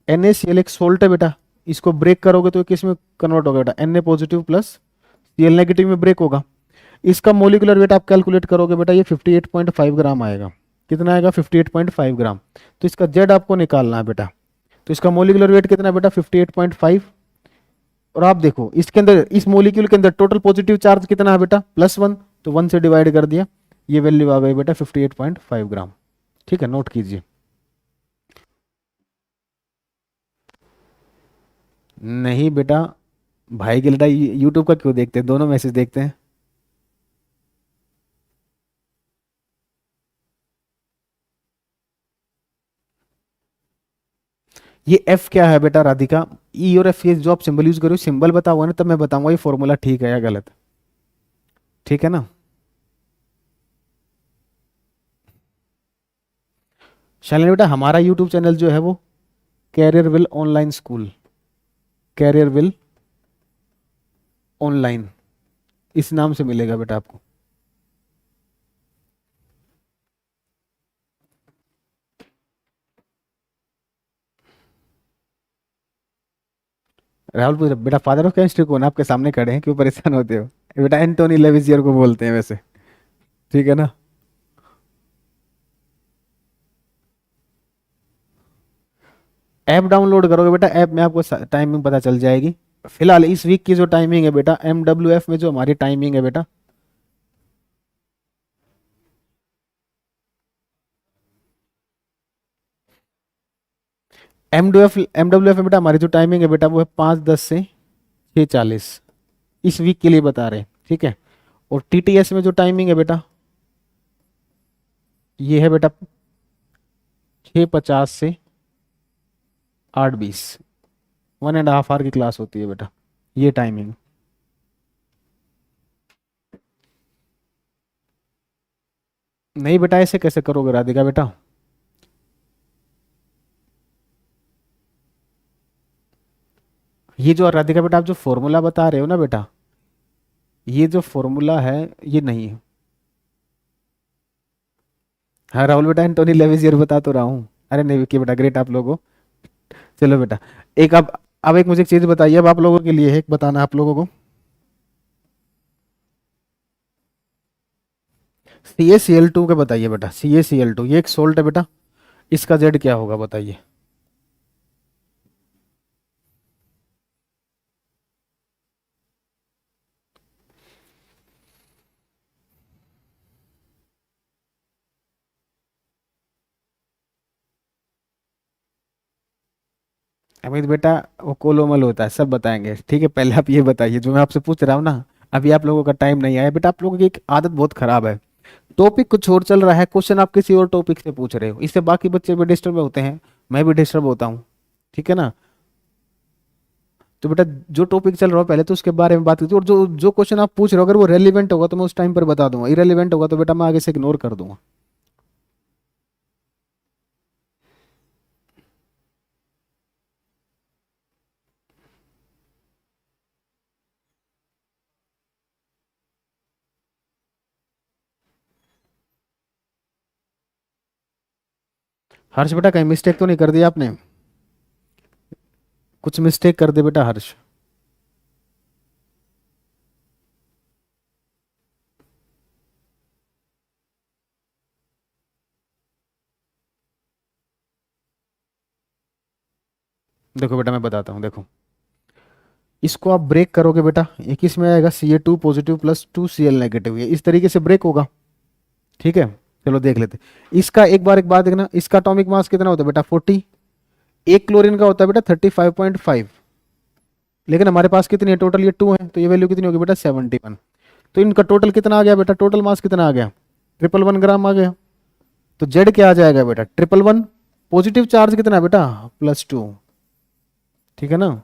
NaCl एक सोल्ट है बेटा, इसको ब्रेक करोगे तो किस में कन्वर्ट होगा बेटा, Na positive plus Cl negative में ब्रेक होगा। इसका मोलिकुलर वेट आप कैलकुलेट करोगे बेटा, ये 58.5 ग्राम आएगा। कितना आएगा, 58.5 ग्राम। तो इसका जेड आपको निकालना है बेटा, तो इसका मोलिकुलर वेट कितना है बेटा, 58.5। और आप देखो इसके अंदर, इस मोलिक्यूल के अंदर टोटल पॉजिटिव चार्ज कितना है बेटा, +1, तो 1 से डिवाइड कर दिया, ये वैल्यू आ गई बेटा 58.5 ग्राम, ठीक है। नोट कीजिए। नहीं बेटा, भाई की लड़ाई यूट्यूब का क्यों देखते हैं, दोनों मैसेज देखते हैं। ये एफ क्या है बेटा राधिका, ई और एफ, ये जो आप सिंबल यूज करो, सिंबल बताओगे ना तब मैं बताऊंगा ये फॉर्मूला ठीक है या गलत, ठीक है ना। शालिनी बेटा हमारा यूट्यूब चैनल जो है वो career will online school, career will online, इस नाम से मिलेगा बेटा आपको। राहुल पूछ रहा, बेटा फादर ऑफ केमिस्ट्री कौन है, आपके सामने खड़े हैं, क्यों परेशान होते हो। बेटा एंटोनी लेविसियर को बोलते हैं वैसे, ठीक है ना। ऐप डाउनलोड करोगे बेटा, ऐप में आपको टाइमिंग पता चल जाएगी। फिलहाल इस वीक की जो टाइमिंग है बेटा, MWF में जो हमारी टाइमिंग है बेटा, MWF में बेटा हमारी जो टाइमिंग है बेटा वो है 5:10 से 6:40, इस वीक के लिए बता रहे हैं, ठीक है। और TTS में जो टाइमिंग है बेटा, ये है बेटा 6:50 से 8:20, 1.5 आवर की क्लास होती है बेटा, ये टाइमिंग। नहीं बेटा ऐसे कैसे करोगे राधिका बेटा, ये जो राधिका बेटा आप जो फॉर्मूला बता रहे हो ना बेटा, ये जो फॉर्मूला है ये नहीं है। हाँ राहुल बेटा एंटोनी लेविसियर बता तो रहा हूँ। अरे नहीं विक्की बेटा, ग्रेट आप लोगों। चलो बेटा, एक अब एक मुझे एक चीज बताइए, अब आप लोगों के लिए है, एक बताना आप लोगों को, CaCl2 का बताइए बेटा, CaCl2 ये एक सोल्ट है बेटा, इसका जेड क्या होगा बताइए। अमित बेटा वो कोलोमल होता है, सब बताएंगे, ठीक है। पहले आप ये बताइए जो मैं आपसे पूछ रहा हूँ ना, अभी आप लोगों का टाइम नहीं आया बेटा, आप लोगों की एक आदत बहुत खराब है, टॉपिक कुछ और चल रहा है, क्वेश्चन आप किसी और टॉपिक से पूछ रहे हो, इससे बाकी बच्चे भी डिस्टर्ब होते हैं, मैं भी डिस्टर्ब होता हूँ, ठीक है ना। तो बेटा जो टॉपिक चल रहा हो पहले तो उसके बारे में बात कीजिए, और जो जो क्वेश्चन आप पूछ रहे हो अगर वो रेलिवेंट होगा तो मैं उस टाइम पर बता दूंगा, इरेलीवेंट होगा तो बेटा मैं आगे से इग्नोर कर दूंगा। हर्ष बेटा कहीं मिस्टेक तो नहीं कर दिया आपने, कुछ मिस्टेक कर दे बेटा हर्ष। देखो बेटा मैं बताता हूँ, देखो इसको आप ब्रेक करोगे बेटा, एक इसमें आएगा Ca2 positive plus 2Cl negative, ये इस तरीके से ब्रेक होगा। ठीक है, चलो देख लेते। इसका एक बात देखना, इसका एटॉमिक मास कितना होता है बेटा 40, एक क्लोरीन का होता है बेटा 35.5, लेकिन हमारे पास कितनी है टोटल, ये 2 है, तो ये वैल्यू कितनी होगी बेटा 71। तो इनका टोटल कितना आ गया बेटा, टोटल मास कितना आ गया 111 ग्राम आ गया। तो जेड क्या आ जाएगा बेटा 111, पॉजिटिव चार्ज कितना है बेटा +2, ठीक है ना,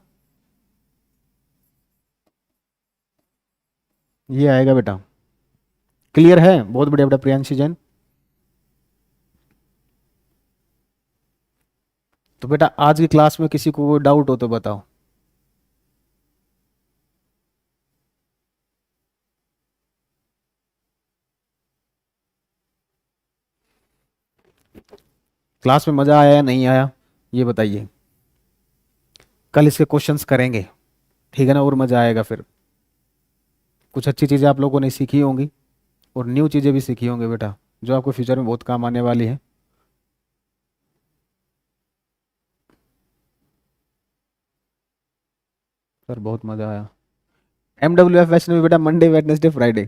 ये आएगा बेटा। क्लियर है, बहुत बढ़िया बेटा प्रियांशी जैन। तो बेटा आज की क्लास में किसी को कोई डाउट हो तो बताओ। क्लास में मजा आया या नहीं आया ये बताइए। कल इसके क्वेश्चंस करेंगे, ठीक है ना, और मजा आएगा फिर। कुछ अच्छी चीजें आप लोगों ने सीखी होंगी और न्यू चीजें भी सीखी होंगी बेटा, जो आपको फ्यूचर में बहुत काम आने वाली है। सर बहुत मजा आया। MWF वैष्णवी बेटा Monday Wednesday Friday,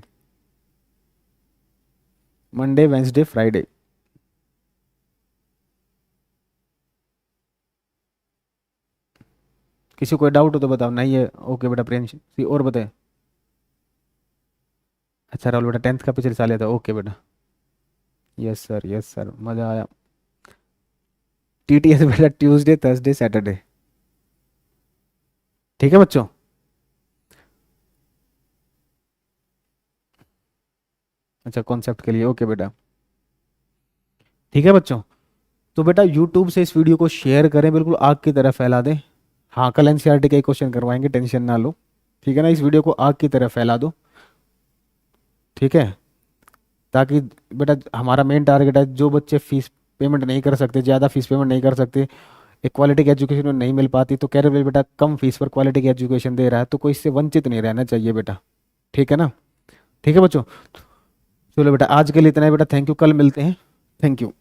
Monday Wednesday Friday. किसी को कोई डाउट हो तो बताओ, नहीं है ओके बेटा प्रियांशी, और बताए। अच्छा राहुल बेटा 10th का पिछले साल था, ओके बेटा, यस सर यस सर, मजा आया। TTS बेटा ट्यूसडे थर्सडे सैटरडे, ठीक है बच्चों। अच्छा कॉन्सेप्ट के लिए, ओके बेटा, ठीक है बच्चों। तो बेटा यूट्यूब से इस वीडियो को शेयर करें, बिल्कुल आग की तरह फैला दें। हाँ कल NCERT के क्वेश्चन करवाएंगे, टेंशन ना लो, ठीक है ना। इस वीडियो को आग की तरह फैला दो, ठीक है, ताकि बेटा हमारा मेन टारगेट है जो बच्चे फीस पेमेंट नहीं कर सकते, ज़्यादा फीस पेमेंट नहीं कर सकते, एक क्वालिटी की एजुकेशन नहीं मिल पाती, तो कैरियर बेटा कम फीस पर क्वालिटी की एजुकेशन दे रहा है, तो कोई इससे वंचित नहीं रहना चाहिए बेटा, ठीक है ना। ठीक है बच्चों, चलो बेटा आज के लिए इतना ही बेटा, थैंक यू, कल मिलते हैं, थैंक यू।